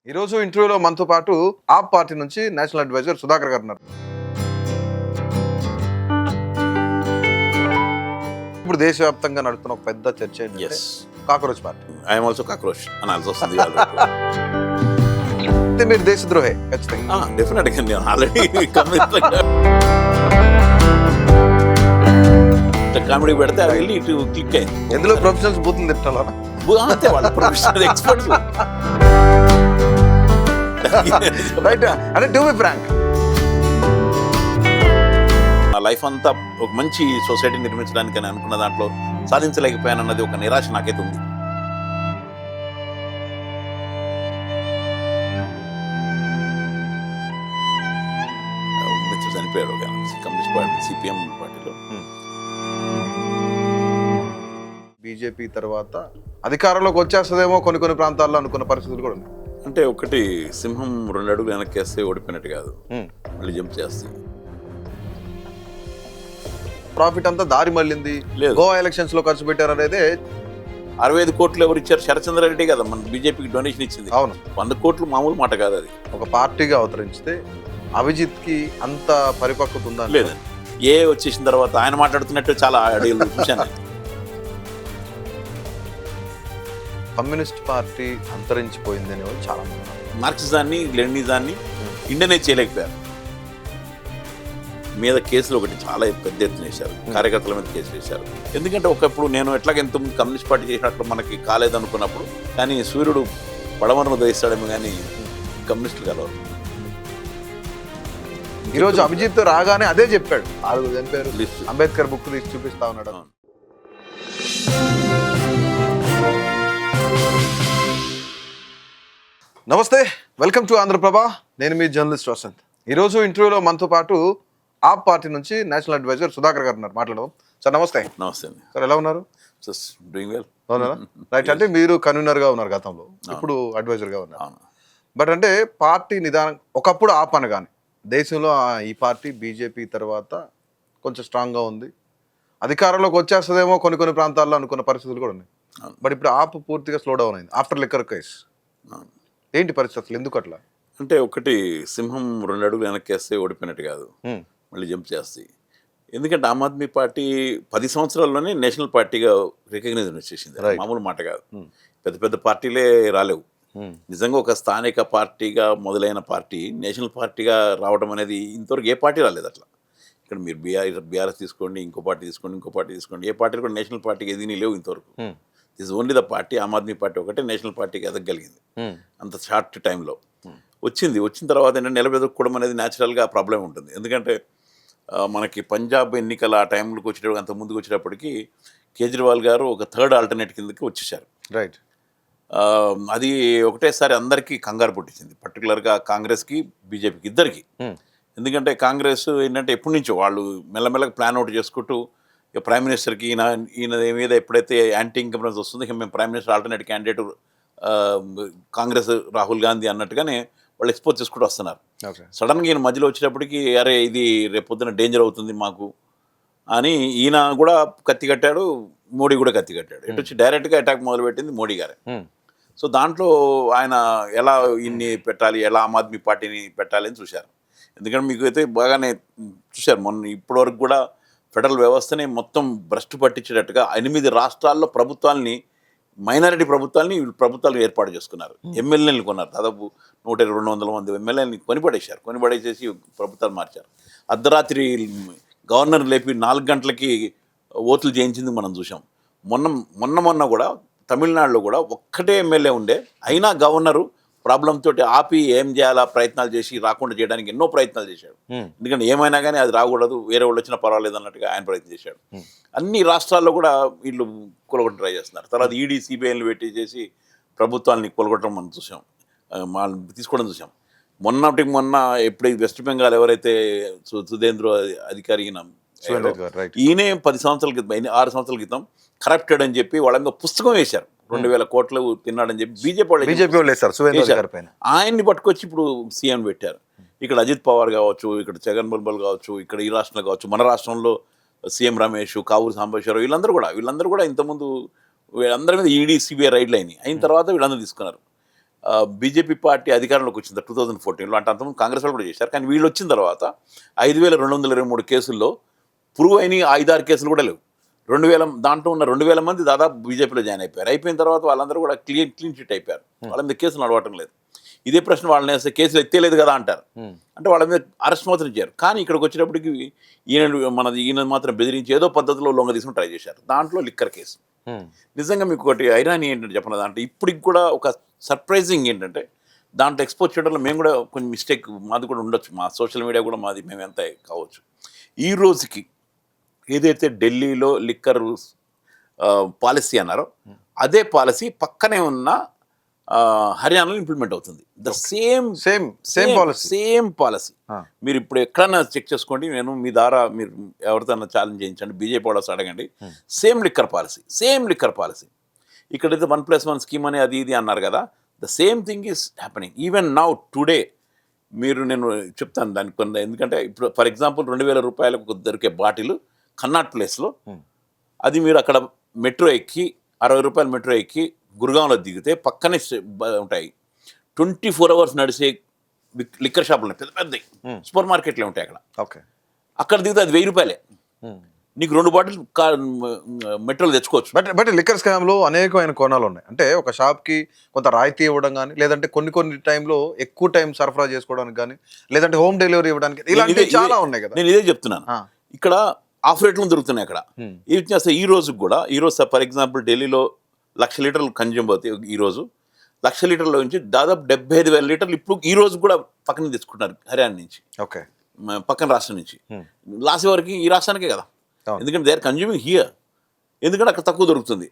ఈరోజు ఇంటర్వ్యూలో మనతో పాటు ఆప్ పార్టీ నుంచి నేషనల్ అడ్వైజర్ సుధాకర్ గారు ఉన్నారు. ఇప్పుడు దేశవ్యాప్తంగా నడుస్తున్న ఒక పెద్ద చర్చ ఏంటంటే Yes, cockroach party. I am also cockroach అనాల్సి వస్తుంది. అంటే మీరు దేశద్రోహే ఖచ్చితంగా. డెఫినెట్గా నేను ఆల్రెడీ కామెడీ పెడితే అది వెళ్ళి ఇటు క్లిక్ అయింది. ఎందులో ప్రొఫెషనల్స్ బూతులు తిట్టాలా? అంతే, వాళ్ళ ప్రొఫెషనల్ ఎక్స్పర్ట్స్. రైట్, అంటే టు బి ఫ్రాంక్, నా లైఫ్ అంతా ఒక మంచి సొసైటీ నిర్మించడానికి అని అనుకున్న దాంట్లో సాధించలేకపోయానన్నది ఒక నిరాశ నాకైతే ఉంది. మిత్రుడు చనిపోయాడు కమ్యూనిస్ట్ పార్టీ సిపిఎం పార్టీలో. బీజేపీ తర్వాత అధికారంలోకి వచ్చేస్తుందేమో కొన్ని ప్రాంతాల్లో అనుకున్న పరిస్థితులు కూడా ఉన్నాయి. అంటే ఒకటి, సింహం 2 అడుగులు వెనక్కేస్తే ఓడిపోయినట్టు కాదు, మళ్ళీ జంప్ చేస్తాయి. ప్రాఫిట్ అంతా దారి మళ్ళింది. లేదు. గోవా ఎలక్షన్స్ లో ఖర్చు పెట్టారు అనేది 65 కోట్లు ఎవరు ఇచ్చారు? శరచంద్రారెడ్డి కదా మన బీజేపీకి డొనేషన్ ఇచ్చింది. అవును. 100 కోట్లు మామూలు మాట కాదు అది. ఒక పార్టీగా అవతరించితే అభిజిత్ కి అంత పరిపక్వత ఉందా? లేదండి, వచ్చేసిన తర్వాత ఆయన మాట్లాడుతున్నట్టు చాలా అడిగలు చూశాను. కమ్యూనిస్ట్ పార్టీ అంతరించిపోయిందని చాలా మంది ఉన్నారు. మార్క్సిజాన్ని లెనినిజాన్ని ఇండియనే చేయలేకపోయారు. మీద కేసులు ఒకటి చాలా పెద్ద ఎత్తున వేశారు, కార్యకర్తల మీద కేసులు వేశారు. ఎందుకంటే ఒకప్పుడు నేను ఎట్లాగ ఎంతమంది కమ్యూనిస్ట్ పార్టీ చేసినట్లు మనకి కాలేదనుకున్నప్పుడు, కానీ సూర్యుడు పడమరను ఉదయిస్తాడేమో కానీ కమ్యూనిస్టులు కలవరు. ఈరోజు అభిజిత్ రాగానే అదే చెప్పాడు. 6 చనిపోయారు, లిస్ట్ అంబేద్కర్ బుక్ తీసి చూపిస్తా ఉన్నాడు. నమస్తే, వెల్కమ్ టు ఆంధ్రప్రభ. నేను మీ జర్నలిస్ట్ వసంత్. ఈరోజు ఇంటర్వ్యూలో మనతో పాటు ఆప్ పార్టీ నుంచి నేషనల్ అడ్వైజర్ సుధాకర్ గారు ఉన్నారు. మాట్లాడదాం. సార్ నమస్తే. నమస్తే అండి. సార్ ఎలా ఉన్నారు? Doing well. అవునా? రైట్, అంటే మీరు కన్వీనర్ గా ఉన్నారు గతంలో, ఇప్పుడు అడ్వైజర్ గా ఉన్నారు. బట్ అంటే పార్టీ నిదానం ఒకప్పుడు ఆప్ అనగానే దేశంలో ఈ పార్టీ బీజేపీ తర్వాత కొంచెం స్ట్రాంగ్ గా ఉంది, అధికారంలోకి వచ్చేస్తుందేమో కొన్ని ప్రాంతాల్లో అనుకున్న పరిస్థితులు కూడా ఉన్నాయి. బట్ ఇప్పుడు ఆప్ పూర్తిగా స్లో డౌన్ అయింది ఆఫ్టర్ లిక్కర్ కేస్. ఏంటి పరిస్థితులు, ఎందుకు అట్లా? అంటే ఒకటి, సింహం 2 అడుగులు వెనక్కేస్తే ఓడిపోయినట్టు కాదు, మళ్ళీ జంప్ చేస్తాయి. ఎందుకంటే ఆమ్ ఆద్మీ పార్టీ 10 సంవత్సరాల్లోనే నేషనల్ పార్టీగా రికగ్నైజ్ వచ్చేసింది. మామూలు మాట కాదు. పెద్ద పెద్ద పార్టీలే రాలేవు. నిజంగా ఒక స్థానిక పార్టీగా మొదలైన పార్టీ నేషనల్ పార్టీగా రావడం అనేది ఇంతవరకు ఏ పార్టీ రాలేదు అట్లా. ఇక్కడ మీరు బీఆర్ఎస్ తీసుకోండి, ఇంకో పార్టీ తీసుకోండి, ఏ పార్టీలు కూడా నేషనల్ పార్టీకి ఎదిగి లేవు ఇంతవరకు. This only the party, Aam Aadmi Party ఒకటే నేషనల్ పార్టీకి ఎదగలిగింది అంత షార్ట్ టైంలో. వచ్చిన తర్వాత ఏంటంటే నిలబెదకపోవడం అనేది న్యాచురల్గా ప్రాబ్లం ఉంటుంది. ఎందుకంటే మనకి పంజాబ్ ఎన్నికల ఆ టైంలోకి వచ్చేటప్పుడు, అంత ముందుకు వచ్చేటప్పటికి కేజ్రీవాల్ గారు ఒక థర్డ్ ఆల్టర్నేట్ కిందకి వచ్చేసారు. రైట్. అది ఒకటేసారి అందరికీ కంగారు పుట్టించింది, పర్టికులర్గా కాంగ్రెస్కి బీజేపీకి ఇద్దరికి. ఎందుకంటే కాంగ్రెస్ ఏంటంటే ఎప్పటి నుంచో వాళ్ళు మెల్లమెల్లగా ప్లాన్ అవుట్ చేసుకుంటూ, ఇక ప్రైమ్ మినిస్టర్కి ఈయన మీద ఎప్పుడైతే యాంటీ ఇన్కంబెన్స్ వస్తుందో, ఇక మేము prime minister alternate candidate Congress Rahul Gandhi అన్నట్టుగానే వాళ్ళు ఎక్స్పోజ్ చేసుకుంటూ వస్తున్నారు. సడన్గా ఈయన మధ్యలో వచ్చేటప్పటికి అరే ఇది రేపొద్దున డేంజర్ అవుతుంది మాకు అని ఈయన కూడా కత్తి కట్టాడు, మోడీ కూడా కత్తి కట్టాడు. ఎటు వచ్చి డైరెక్ట్గా అటాక్ మొదలుపెట్టింది మోడీ గారే. సో దాంట్లో ఆయన ఎలా ఇన్ని పెట్టాలి, ఎలా ఆమ్ ఆద్మీ పార్టీని పెట్టాలి అని చూశారు. ఎందుకంటే మీకు అయితే బాగానే చూశారు, ఇప్పటివరకు కూడా ఫెడరల్ వ్యవస్థని మొత్తం భ్రష్టు పట్టించేటట్టుగా 8 రాష్ట్రాల్లో మైనారిటీ ప్రభుత్వాలు ఏర్పాటు చేసుకున్నారు. ఎమ్మెల్యేలు కొన్నారు, దాదాపు 100-200 మంది ఎమ్మెల్యేలని కొనిపడేసేసి ప్రభుత్వాలు మార్చారు. అర్ధరాత్రి గవర్నర్ లేపి 4 గంటలకి ఓట్లు చేయించింది మనం చూసాం. మొన్న కూడా తమిళనాడులో కూడా ఒక్కటే ఎమ్మెల్యే ఉండే, అయినా గవర్నరు ప్రాబ్లంతో ఆపి ఏం చేయాలా ప్రయత్నాలు చేసి రాకుండా చేయడానికి ఎన్నో ప్రయత్నాలు చేశాడు. ఎందుకంటే ఏమైనా కానీ అది రాకూడదు, వేరే వాళ్ళు వచ్చినా పర్వాలేదు అన్నట్టుగా ఆయన ప్రయత్నం చేశాడు. అన్ని రాష్ట్రాల్లో కూడా వీళ్ళు కొలగొట్టడం ట్రై చేస్తున్నారు. తర్వాత ఈడీ సిబిఐలు పెట్టి చేసి ప్రభుత్వాన్ని కొలగొట్టడం మనం చూసాం, తీసుకోవడం చూసాం. మొన్న ఎప్పుడు వెస్ట్ బెంగాల్ ఎవరైతే సుధేంద్ర అధికారి ఈయనే 10 సంవత్సరాల క్రితం 6 సంవత్సరాల క్రితం కరప్టెడ్ అని చెప్పి వాళ్ళ మీద పుస్తకం వేశారు. 2000 కోట్లు తిన్నాడని చెప్పి బీజేపీ వాళ్ళు ఆయన్ని పట్టుకొచ్చి ఇప్పుడు సీఎం పెట్టారు. ఇక్కడ అజిత్ పవార్ కావచ్చు, ఇక్కడ జగన్ బల్బల్ కావచ్చు, ఇక్కడ ఈ రాష్ట్రంలో కావచ్చు, మన రాష్ట్రంలో సీఎం రమేష్, కావూరు సాంబశివరావు, వీళ్ళందరూ కూడా ఇంతకుముందు వీళ్ళందరి మీద ఈడీ సిబిఐ రైడ్లు అయినాయి. అయిన తర్వాత వీళ్ళందరూ తీసుకున్నారు. బీజేపీ పార్టీ అధికారంలోకి వచ్చింది 2014లో, అంటే అంతకుముందు కాంగ్రెస్ వాళ్ళు కూడా చేశారు. కానీ వీళ్ళు వచ్చిన తర్వాత 5223 కేసుల్లో ప్రూవ్ అయిన 5-6 కేసులు కూడా లేవు. 2000 దాంట్లో ఉన్న 2000 మంది దాదాపు బీజేపీలో జాయిన్ అయిపోయారు. అయిపోయిన తర్వాత వాళ్ళందరూ కూడా క్లీన్ చిట్ అయిపోయారు. వాళ్ళ మీద కేసులు నడవటం లేదు. ఇదే ప్రశ్న వాళ్ళని వేస్తే కేసులు ఎత్తేలేదు కదా అంటారు. అంటే వాళ్ళ మీద అరెస్ట్ మాత్రం చేయరు. కానీ ఇక్కడికి వచ్చేటప్పటికి ఈయన మాత్రం బెదిరించి ఏదో పద్ధతిలో లొంగ తీసుకుని ట్రై చేశారు. దాంట్లో లిక్కర్ కేసు. నిజంగా మీకు ఒకటి ఐరానీ ఏంటంటే చెప్పిన దాంట్లో ఇప్పటికి కూడా ఒక సర్ప్రైజింగ్ ఏంటంటే దాంట్లో ఎక్స్పోజ్ చేయడంలో మేము కూడా కొంచెం మిస్టేక్ మాది కూడా ఉండొచ్చు. మా సోషల్ మీడియా కూడా మాది మేము ఎంత కావచ్చు. ఈ రోజుకి ఏదైతే ఢిల్లీలో లిక్కర్ పాలసీ అన్నారో అదే పాలసీ పక్కనే ఉన్న హర్యానాలో ఇంప్లిమెంట్ అవుతుంది. The same policy. మీరు ఇప్పుడు ఎక్కడన్నా చెక్ చేసుకోండి. నేను మీ ద్వారా మీరు ఎవరితో ఛాలెంజ్ చేయించండి, బీజేపీ వాళ్ళకి అడగండి. Same liquor policy. ఇక్కడైతే 1+1 స్కీమ్ అని అది ఇది అన్నారు కదా, the same thing is happening even now today. నేను చెప్తాను దానికి కొన్ని. ఎందుకంటే ఇప్పుడు ఫర్ ఎగ్జాంపుల్ 2000 రూపాయలకు దొరికే బాటిల్ కన్నాట్ ప్లేస్లో అది మీరు అక్కడ మెట్రో ఎక్కి 60 రూపాయలు మెట్రో ఎక్కి గురుగాంలో దిగితే పక్కనే ఉంటాయి 24 hours నడిచే లిక్కర్ షాపులు ఉన్నాయి, పెద్ద పెద్ద సూపర్ మార్కెట్లే ఉంటాయి అక్కడ. ఓకే, అక్కడ దిగితే అది 1000 రూపాయలే. నీకు 2 బాటిల్ మెట్రోలు తెచ్చుకోవచ్చు. బట్ లిక్కర్ స్కామ్లో అనేకమైన కోణాలు ఉన్నాయి. అంటే ఒక షాప్కి కొంత రాయితీ ఇవ్వడం కానీ, లేదంటే కొన్ని టైంలో ఎక్కువ టైం సరఫరా చేసుకోవడానికి కానీ, లేదంటే హోమ్ డెలివరీ ఇవ్వడానికి, ఇలాంటివి చాలా ఉన్నాయి కదా. నేను ఇదే చెప్తున్నాను. ఇక్కడ ఆఫ్ రేట్లు దొరుకుతున్నాయి అక్కడ. అసలు ఈ రోజు ఫర్ ఎగ్జాంపుల్ ఢిల్లీలో 1,00,000 లీటర్లు కన్జ్యూమ్ అవుతాయి. ఈరోజు 1,00,000 లీటర్ల నుంచి దాదాపు 75,000 లీటర్లు ఇప్పుడు ఈ రోజు కూడా పక్కన తెచ్చుకుంటున్నారు హర్యానా నుంచి. ఓకే, పక్కన రాష్ట్రం నుంచి. లాస్ట్ వరకు ఈ రాష్ట్రానికే కదా, ఎందుకంటే దే ఆర్ కన్జ్యూమింగ్ హియర్. ఎందుకంటే అక్కడ తక్కువ దొరుకుతుంది.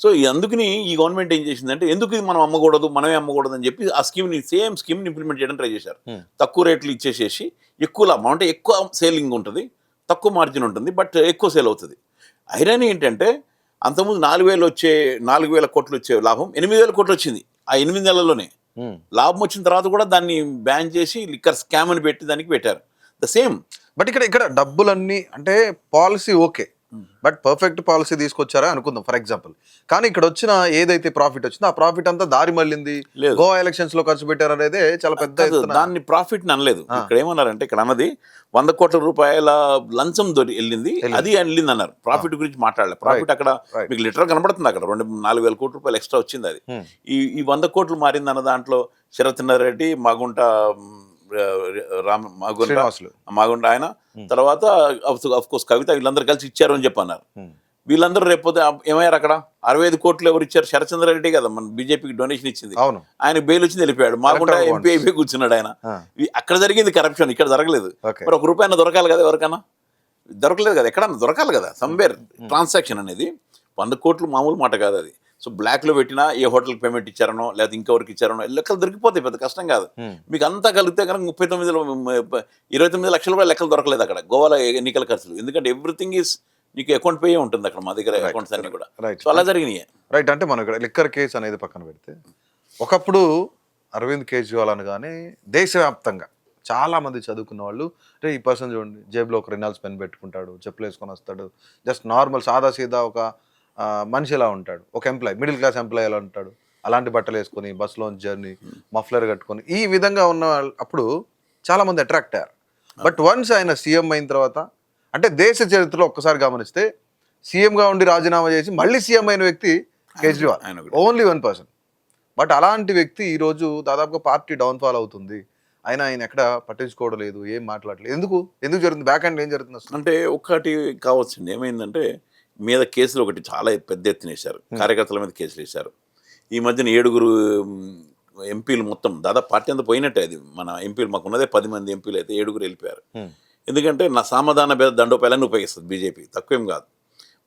సో అందుకని ఈ గవర్నమెంట్ ఏం చేసిందంటే ఎందుకు ఇది మనమే అమ్మకూడదు అని చెప్పి ఆ సేమ్ స్కీమ్ని ఇంప్లిమెంట్ చేయడం ట్రై చేశారు. తక్కువ రేట్లు ఇచ్చేసేసి ఎక్కువ లాభం, అంటే ఎక్కువ సేలింగ్ ఉంటుంది, తక్కువ మార్జిన్ ఉంటుంది, బట్ ఎక్కువ సేల్ అవుతుంది. ఐరన్ ఏంటంటే అంతకుముందు 4,000 కోట్లు వచ్చే లాభం 8,000 కోట్లు వచ్చింది ఆ 8 నెలల్లోనే. లాభం వచ్చిన తర్వాత కూడా దాన్ని బ్యాన్ చేసి లిక్కర్ స్కామ్ అని పెట్టి దానికి పెట్టారు. The same. బట్ ఇక్కడ డబ్బులన్నీ అంటే policy okay, but perfect policy తీసుకొచ్చారా అనుకుందాం ఫర్ ఎగ్జాంపుల్. కానీ ఇక్కడ వచ్చిన ఏదైతే ప్రాఫిట్ వచ్చిందో ఆ ప్రాఫిట్ అంతా దారి మళ్ళింది, గోవా ఎలక్షన్స్ లో ఖర్చు పెట్టారు అనేది చాలా పెద్ద. దాన్ని ప్రాఫిట్ అనలేదు. ఇక్కడ ఏమన్నారంటే ఇక్కడ అన్నది 100 కోట్ల రూపాయల లంచం వెళ్ళింది, అది వెళ్ళింది అన్నారు. ప్రాఫిట్ గురించి మాట్లాడలేదు. ప్రాఫిట్ అక్కడ మీకు లిటర్ కనబడుతుంది. అక్కడ 4,000 కోట్ల రూపాయలు ఎక్స్ట్రా వచ్చింది. అది ఈ 100 కోట్లు మారింది అన్న దాంట్లో శరత్చంద్రారెడ్డి, మాగుంట మాగుంట ఆయన, తర్వాత అఫ్ కోర్స్ కవిత, వీళ్ళందరూ కలిసి ఇచ్చారు అని చెప్పన్నారు. వీళ్ళందరూ రేపు ఏమయ్యారు? అక్కడ 65 కోట్లు ఎవరు ఇచ్చారు? శరత్చంద్రారెడ్డి కదా మన బీజేపీకి డొనేషన్ ఇచ్చింది. ఆయన బెయిల్ వచ్చింది, వెళ్ళిపోయాడు. మాగుంట ఎంపీ అయిపోయి కూర్చున్నాడు ఆయన. అక్కడ జరిగింది కరప్షన్, ఇక్కడ జరగలేదు. మరి ₹1 దొరకాలి కదా ఎవరికైనా? దొరకలేదు కదా, ఎక్కడన్నా దొరకాలి కదా. సమ్వేర్ ట్రాన్సాక్షన్ అనేది 100 కోట్లు మామూలు మాట కాదు అది. సో బ్లాక్లో పెట్టినా ఏ హోటల్కి పేమెంట్ ఇచ్చారనో లేదా ఇంకెవరికి ఇచ్చారనో లెక్కలు దొరికిపోతాయి, పెద్ద కష్టం కాదు. మీకు అంతా కలిగితే కనుక 29 లక్షల రూపాయలు లెక్కలు దొరకలేదు అక్కడ గోవాలో ఎన్నికల ఖర్చులు. ఎందుకంటే ఎవ్రీథింగ్ ఈస్ నీకు అకౌంట్ పే ఉంటుంది అక్కడ, మా దగ్గర అకౌంట్స్ అన్ని కూడా. సో అలా జరిగినాయి. రైట్. అంటే మనం ఇక్కడ లిక్కర్ కేసు అనేది పక్కన పెడితే, ఒకప్పుడు అరవింద్ కేజ్రీవాల్ అనగానే దేశవ్యాప్తంగా చాలా మంది చదువుకున్న వాళ్ళు, రే ఈ పర్సన్ చూడండి జేబులో ఒక రినాల్స్ పెన్ పెట్టుకుంటాడు, చెప్పులు వేసుకొని వస్తాడు, జస్ట్ నార్మల్ సాదా సీదా ఒక మనిషి ఎలా ఉంటాడు, ఒక ఎంప్లాయ్, మిడిల్ క్లాస్ ఎంప్లాయ్ ఎలా ఉంటాడు, అలాంటి బట్టలు వేసుకొని బస్సులో జర్నీ, మఫ్లర్ కట్టుకొని ఈ విధంగా ఉన్న అప్పుడు చాలా మంది అట్రాక్ట్ అయ్యారు. బట్ వన్స్ ఆయన సీఎం అయిన తర్వాత, అంటే దేశ చరిత్రలో ఒక్కసారి గమనిస్తే సీఎంగా ఉండి రాజీనామా చేసి మళ్ళీ సీఎం అయిన వ్యక్తి కేజ్రీవాల్, ఓన్లీ 1%. బట్ అలాంటి వ్యక్తి ఈరోజు దాదాపుగా పార్టీ డౌన్ఫాల్ అవుతుంది, ఆయన ఎక్కడ పట్టించుకోవడం లేదు, ఏం మాట్లాడలేదు. ఎందుకు జరుగుతుంది? బ్యాక్ హ్యాండ్ ఏం జరుగుతుంది అసలు? అంటే ఒకటి కావచ్చండి. ఏమైందంటే మీద కేసులు ఒకటి చాలా పెద్ద ఎత్తున వేశారు, కార్యకర్తల మీద కేసులు వేశారు. ఈ మధ్యన 7 ఎంపీలు మొత్తం దాదాపు పార్టీ అంతా పోయినట్టే. అది మన ఎంపీలు మాకు ఉన్నదే 10 మంది ఎంపీలు, అయితే 7 వెళ్ళిపోయారు. ఎందుకంటే నా సామధాన భేద దండోపాయాలని ఉపయోగిస్తుంది బీజేపీ, తక్కువేం కాదు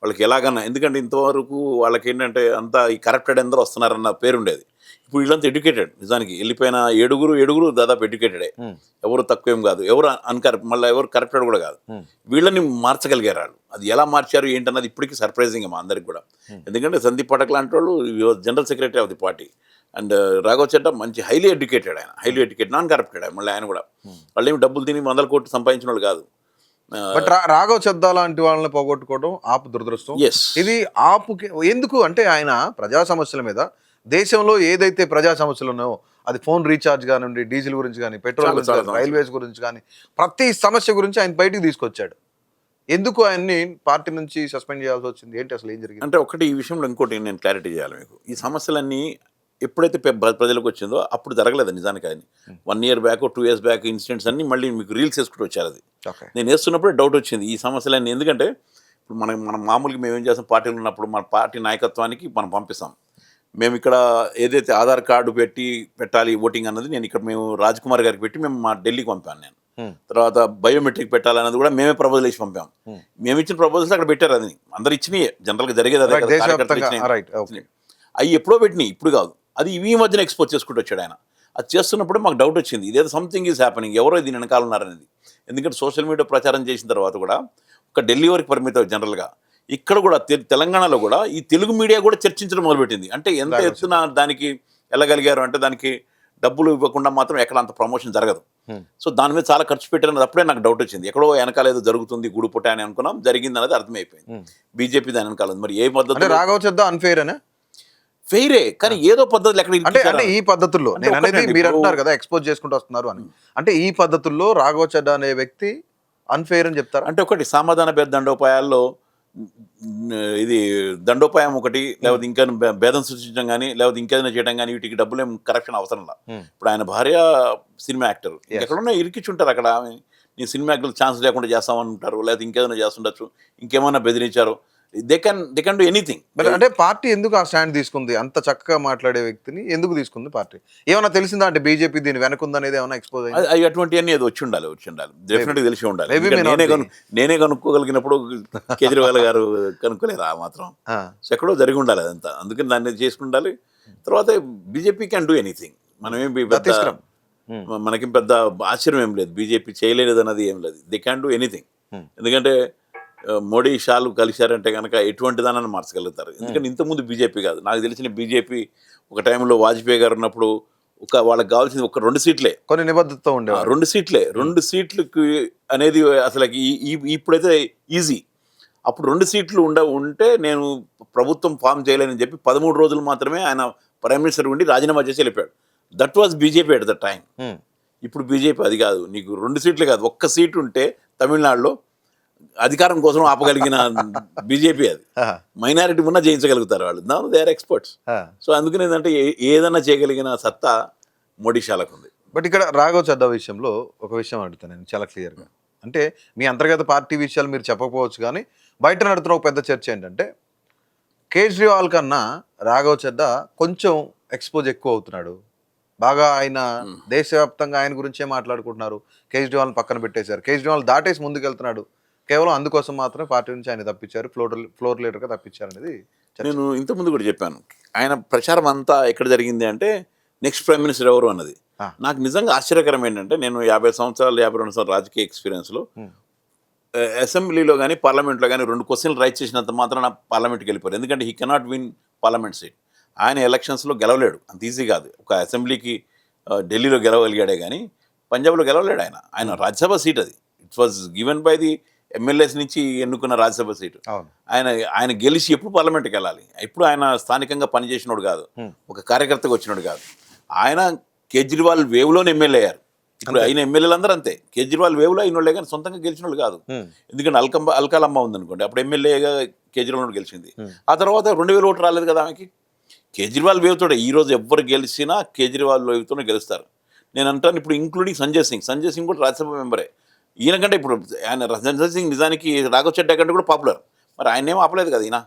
వాళ్ళకి ఎలాగన్నా. ఎందుకంటే ఇంతవరకు వాళ్ళకి ఏంటంటే అంతా ఈ కరప్టెడ్ అందరూ వస్తున్నారన్న పేరు ఉండేది. ఇప్పుడు వీళ్ళంతా ఎడ్యుకేటెడ్. నిజానికి వెళ్ళిపోయిన 7 దాదాపు ఎడ్యుకేటెడే, ఎవరు తక్కువేం కాదు, ఎవరు మళ్ళీ ఎవరు కరప్టెడ్ కూడా కాదు. వీళ్ళని మార్చగలిగారు వాళ్ళు. అది ఎలా మార్చారు ఏంటన్నది ఇప్పటికీ సర్ప్రైజింగ్ మా అందరికి కూడా. ఎందుకంటే సందీప్ పాఠక్ లాంటి వాళ్ళు general secretary of the party, and Raghav Chadda మంచి హైలీ ఎడ్యుకేటెడ్, ఆయన హైలీ ఎడ్యుకేటెడ్, నాన్ కరప్టెడ్. మళ్ళీ ఆయన కూడా వాళ్ళు ఏమి డబ్బులు తిని 100 కోట్లు సంపాదించిన వాళ్ళు కాదు. బట్ రాఘవ్ చద్దా లాంటి వాళ్ళని పోగొట్టుకోవడం ఆపు దురదృష్టం. ఇది ఆపుకి ఎందుకు అంటే ఆయన ప్రజా సమస్యల మీద దేశంలో ఏదైతే ప్రజా సమస్యలు ఉన్నాయో అది ఫోన్ రీఛార్జ్ కానివ్వండి, డీజిల్ గురించి కానీ, పెట్రోల్ చాలా గురించి చాలా కానీ, సమస్యలు. రైల్వేస్ గురించి కానీ, ప్రతి సమస్య గురించి ఆయన బయటికి తీసుకొచ్చాడు. ఎందుకు ఆయన్ని పార్టీ నుంచి సస్పెండ్ చేయాల్సి వచ్చింది? ఏంటి అసలు ఏం జరిగింది? అంటే ఒకటి ఈ విషయంలో ఇంకోటి నేను క్లారిటీ చేయాలి మీకు. ఈ సమస్యలన్నీ ఎప్పుడైతే ప్రజలకు వచ్చిందో అప్పుడు జరగలేదు నిజానికి. అది 1 year back 2 years back incidents అన్ని మళ్ళీ మీకు రీల్స్ వేసుకుంటూ వచ్చారు. అది ఓకే. నేను వేస్తున్నప్పుడే డౌట్ వచ్చింది ఈ సమస్యలన్నీ. ఎందుకంటే ఇప్పుడు మనం మామూలుగా మేము ఏం చేస్తాం, పార్టీలు ఉన్నప్పుడు మన పార్టీ నాయకత్వానికి మనం పంపిస్తాం. మేము ఇక్కడ ఏదైతే ఆధార్ కార్డు పెట్టాలి ఓటింగ్ అన్నది నేను ఇక్కడ మేము రాజ్ కుమార్ గారికి పెట్టి మేము మా ఢిల్లీకి పంపాను నేను. తర్వాత బయోమెట్రిక్ పెట్టాలన్నది కూడా మేమే ప్రపోజల్ ఇచ్చి పంపాం. మేము ఇచ్చిన ప్రపోజల్స్ అక్కడ పెట్టారు. అది అందరు ఇచ్చినాయే, జనరల్గా జరిగేది అదే కదా, కార్యకర్తలు ఇచ్చినాయి. అవి ఎప్పుడో పెట్టినాయి, ఇప్పుడు కాదు. అది ఈ మధ్యన ఎక్స్పోజ్ చేసుకుంటూ వచ్చాడు ఆయన. అది చేస్తున్నప్పుడు మాకు డౌట్ వచ్చింది, ఇదేదో సంథింగ్ ఈజ్ హ్యాపెనింగ్, ఎవరో దీని వెనకాల ఉన్నారనేది. ఎందుకంటే సోషల్ మీడియా ప్రచారం చేసిన తర్వాత కూడా ఒక ఢిల్లీ వరకు పరిమితం జనరల్గా. ఇక్కడ కూడా తెలంగాణలో కూడా ఈ తెలుగు మీడియా కూడా చర్చించడం మొదలుపెట్టింది. అంటే ఎంత ఎత్తున దానికి వెళ్ళగలిగారు అంటే దానికి డబ్బులు ఇవ్వకుండా మాత్రం ఎక్కడ అంత ప్రమోషన్ జరగదు. సో దాని మీద చాలా ఖర్చు పెట్టారన్నది అప్పుడే నాకు డౌట్ వచ్చింది. ఎక్కడో వెనకాల ఏదో జరుగుతుంది గూడు పుట్ట అని అనుకున్నాం, జరిగింది అనేది అర్థమైపోయింది. బీజేపీ దాని వెనకాల ఉంది. మరి ఏ పద్ధతి రాఘవ చద్దా అన్ఫెయిర్ అనే ఫెయిరే, కానీ ఏదో పద్ధతులు ఎక్కడ అంటే ఈ పద్ధతుల్లో నేను అనేది మీరు అంటున్నారు కదా ఎక్స్పోజ్ చేసుకుంటూ వస్తున్నారు అని. అంటే ఈ పద్ధతుల్లో రాఘవ చద్దా అనే వ్యక్తి అన్ఫెయిర్ అని చెప్తారు. అంటే ఒకటి సమాధాన భేద దండోపాయాల్లో ఇది దండోపాయం ఒకటి, లేకపోతే ఇంకా భేదం సృష్టించడం కానీ, లేకపోతే ఇంకేదైనా చేయడం కానీ, వీటికి డబ్బులు ఏం కరెక్షన్ అవసరం లేదు. ఇప్పుడు ఆయన భార్య సినిమా యాక్టర్, ఎక్కడున్నా ఇరికిచ్చుంటారు అక్కడ. నీ సినిమా యాక్టర్ ఛాన్స్ లేకుండా చేస్తామని ఉంటారు, లేకపోతే ఇంకేదైనా చేస్తుండొచ్చు, ఇంకేమైనా బెదిరించారు. They can do anything. అంటే పార్టీ ఎందుకు ఆ స్టాండ్ తీసుకుంది? అంత చక్కగా మాట్లాడే వ్యక్తిని ఎందుకు తీసుకుంది పార్టీ? ఏమైనా తెలిసిందా అంటే బీజేపీ దీని వెనకుందనేది ఏమైనా ఎక్స్పోజ్ అయింది? అటువంటివన్నీ ఏదో వచ్చి ఉండాలి డెఫినెట్గా తెలిసి ఉండాలి. నేనే కనుక్కోగలిగినప్పుడు కేజ్రీవాల్ గారు కనుక్కోలేరు ఆ మాత్రం. సో ఎక్కడో జరిగి ఉండాలి అదంతా, అందుకని దాన్ని చేసుకుండాలి. తర్వాత బీజేపీ క్యాన్ డూ ఎనీథింగ్. మనమేం మనకి పెద్ద ఆశ్చర్యం ఏం లేదు, బీజేపీ చేయలేదు అన్నది ఏం లేదు. They can do anything. ఎందుకంటే మోడీ షాలు కలిశారంటే కనుక ఎటువంటి దానాన్ని మార్చగలుగుతారు. ఎందుకంటే ఇంతకుముందు బీజేపీ కాదు, నాకు తెలిసిన బీజేపీ ఒక టైంలో వాజ్పేయి గారు ఉన్నప్పుడు వాళ్ళకి కావాల్సింది ఒక 2 సీట్లే, కొన్ని నిబద్ధతతో ఉండే 2 సీట్లే. 2 సీట్లకి అనేది అసలు ఇప్పుడైతే ఈజీ. అప్పుడు 2 సీట్లు ఉంటే నేను ప్రభుత్వం ఫామ్ చేయలేనని చెప్పి 13 రోజులు మాత్రమే ఆయన ప్రైమ్ మినిస్టర్ ఉండి రాజీనామా చేసి వెళ్ళిపోయాడు. That was BJP at the time. ఇప్పుడు బీజేపీ అది కాదు, నీకు 2 సీట్లే కాదు, 1 సీటు ఉంటే తమిళనాడులో అధికారం కోసం ఆపగలిగిన బీజేపీ. అది మైనారిటీ ఉన్న జయించగలుగుతారు వాళ్ళు. దాని దే ఆర్ ఎక్స్పర్ట్స్. సో అందుకని ఏంటంటే ఏదైనా చేయగలిగిన సత్తా మోడీ షాలకు ఉంది. బట్ ఇక్కడ రాఘవ చద్దా విషయంలో ఒక విషయం అడుగుతాను నేను చాలా క్లియర్గా. అంటే మీ అంతర్గత పార్టీ విషయాలు మీరు చెప్పకపోవచ్చు, కానీ బయట నడుతున్న ఒక పెద్ద చర్చ ఏంటంటే కేజ్రీవాల్ కన్నా రాఘవ చద్దా కొంచెం ఎక్స్పోజ్ ఎక్కువ అవుతున్నాడు. బాగా ఆయన దేశవ్యాప్తంగా ఆయన గురించే మాట్లాడుకుంటున్నారు. కేజ్రీవాల్ని పక్కన పెట్టేశారు, కేజ్రీవాల్ దాటేసి ముందుకెళ్తున్నాడు. కేవలం అందుకోసం మాత్రమే పార్టీ నుంచి ఆయన తప్పించారు, ఫ్లోర్ లీడర్గా తప్పించారు అనేది నేను ఇంతకుముందు కూడా చెప్పాను. ఆయన ప్రచారం అంతా ఎక్కడ జరిగింది అంటే నెక్స్ట్ ప్రైమ్ మినిస్టర్ ఎవరు అన్నది. నాకు నిజంగా ఆశ్చర్యకరం ఏంటంటే నేను 50 సంవత్సరాలు 52 సంవత్సరాల రాజకీయ ఎక్స్పీరియన్స్లో అసెంబ్లీలో కానీ పార్లమెంట్లో కానీ 2 క్వశ్చన్లు రైట్ చేసినంత మాత్రం పార్లమెంట్కి వెళ్ళిపోయారు. ఎందుకంటే he cannot win parliament seat. ఆయన ఎలక్షన్స్లో గెలవలేడు, అంత ఈజీ కాదు. ఒక అసెంబ్లీకి ఢిల్లీలో గెలవగలిగాడే కానీ పంజాబ్లో గెలవలేడు. ఆయన రాజ్యసభ సీట్ అది. It was given by the MLAs నుంచి ఎన్నుకున్న రాజ్యసభ సీటు. ఆయన గెలిచి ఎప్పుడు పార్లమెంట్కి వెళ్ళాలి. ఎప్పుడు ఆయన స్థానికంగా పనిచేసినోడు కాదు, ఒక కార్యకర్తగా వచ్చినోడు కాదు. ఆయన కేజ్రీవాల్ వేవ్లోనే ఎమ్మెల్యే అయ్యారు. ఇప్పుడు అయిన ఎమ్మెల్యేలు అందరూ అంతే, కేజ్రీవాల్ వేవ్లో అయినోళ్ళే కానీ సొంతంగా గెలిచినోళ్ళు కాదు. ఎందుకంటే అల్కాలమ్మ ఉందనుకోండి, అప్పుడు ఎమ్మెల్యేగా కేజ్రీవాల్ గెలిచింది. ఆ తర్వాత 2000 ఓట్లు రాలేదు కదా ఆమెకి. కేజ్రీవాల్ వేవ్తోనే ఈరోజు ఎవ్వరు గెలిచినా కేజ్రీవాల్ వేవ్తోనే గెలుస్తారు. నేను అంటాను ఇప్పుడు ఇంక్లూడింగ్ సంజయ్ సింగ్ కూడా రాజ్యసభ మెంబరే. ఈయనకంటే ఇప్పుడు ఆయన సంజయ్ సింగ్ నిజానికి రాఘవ్ చడ్డా కంటే కూడా పాపులర్. మరి ఆయన ఏం ఆపలేదు కదా, ఈయన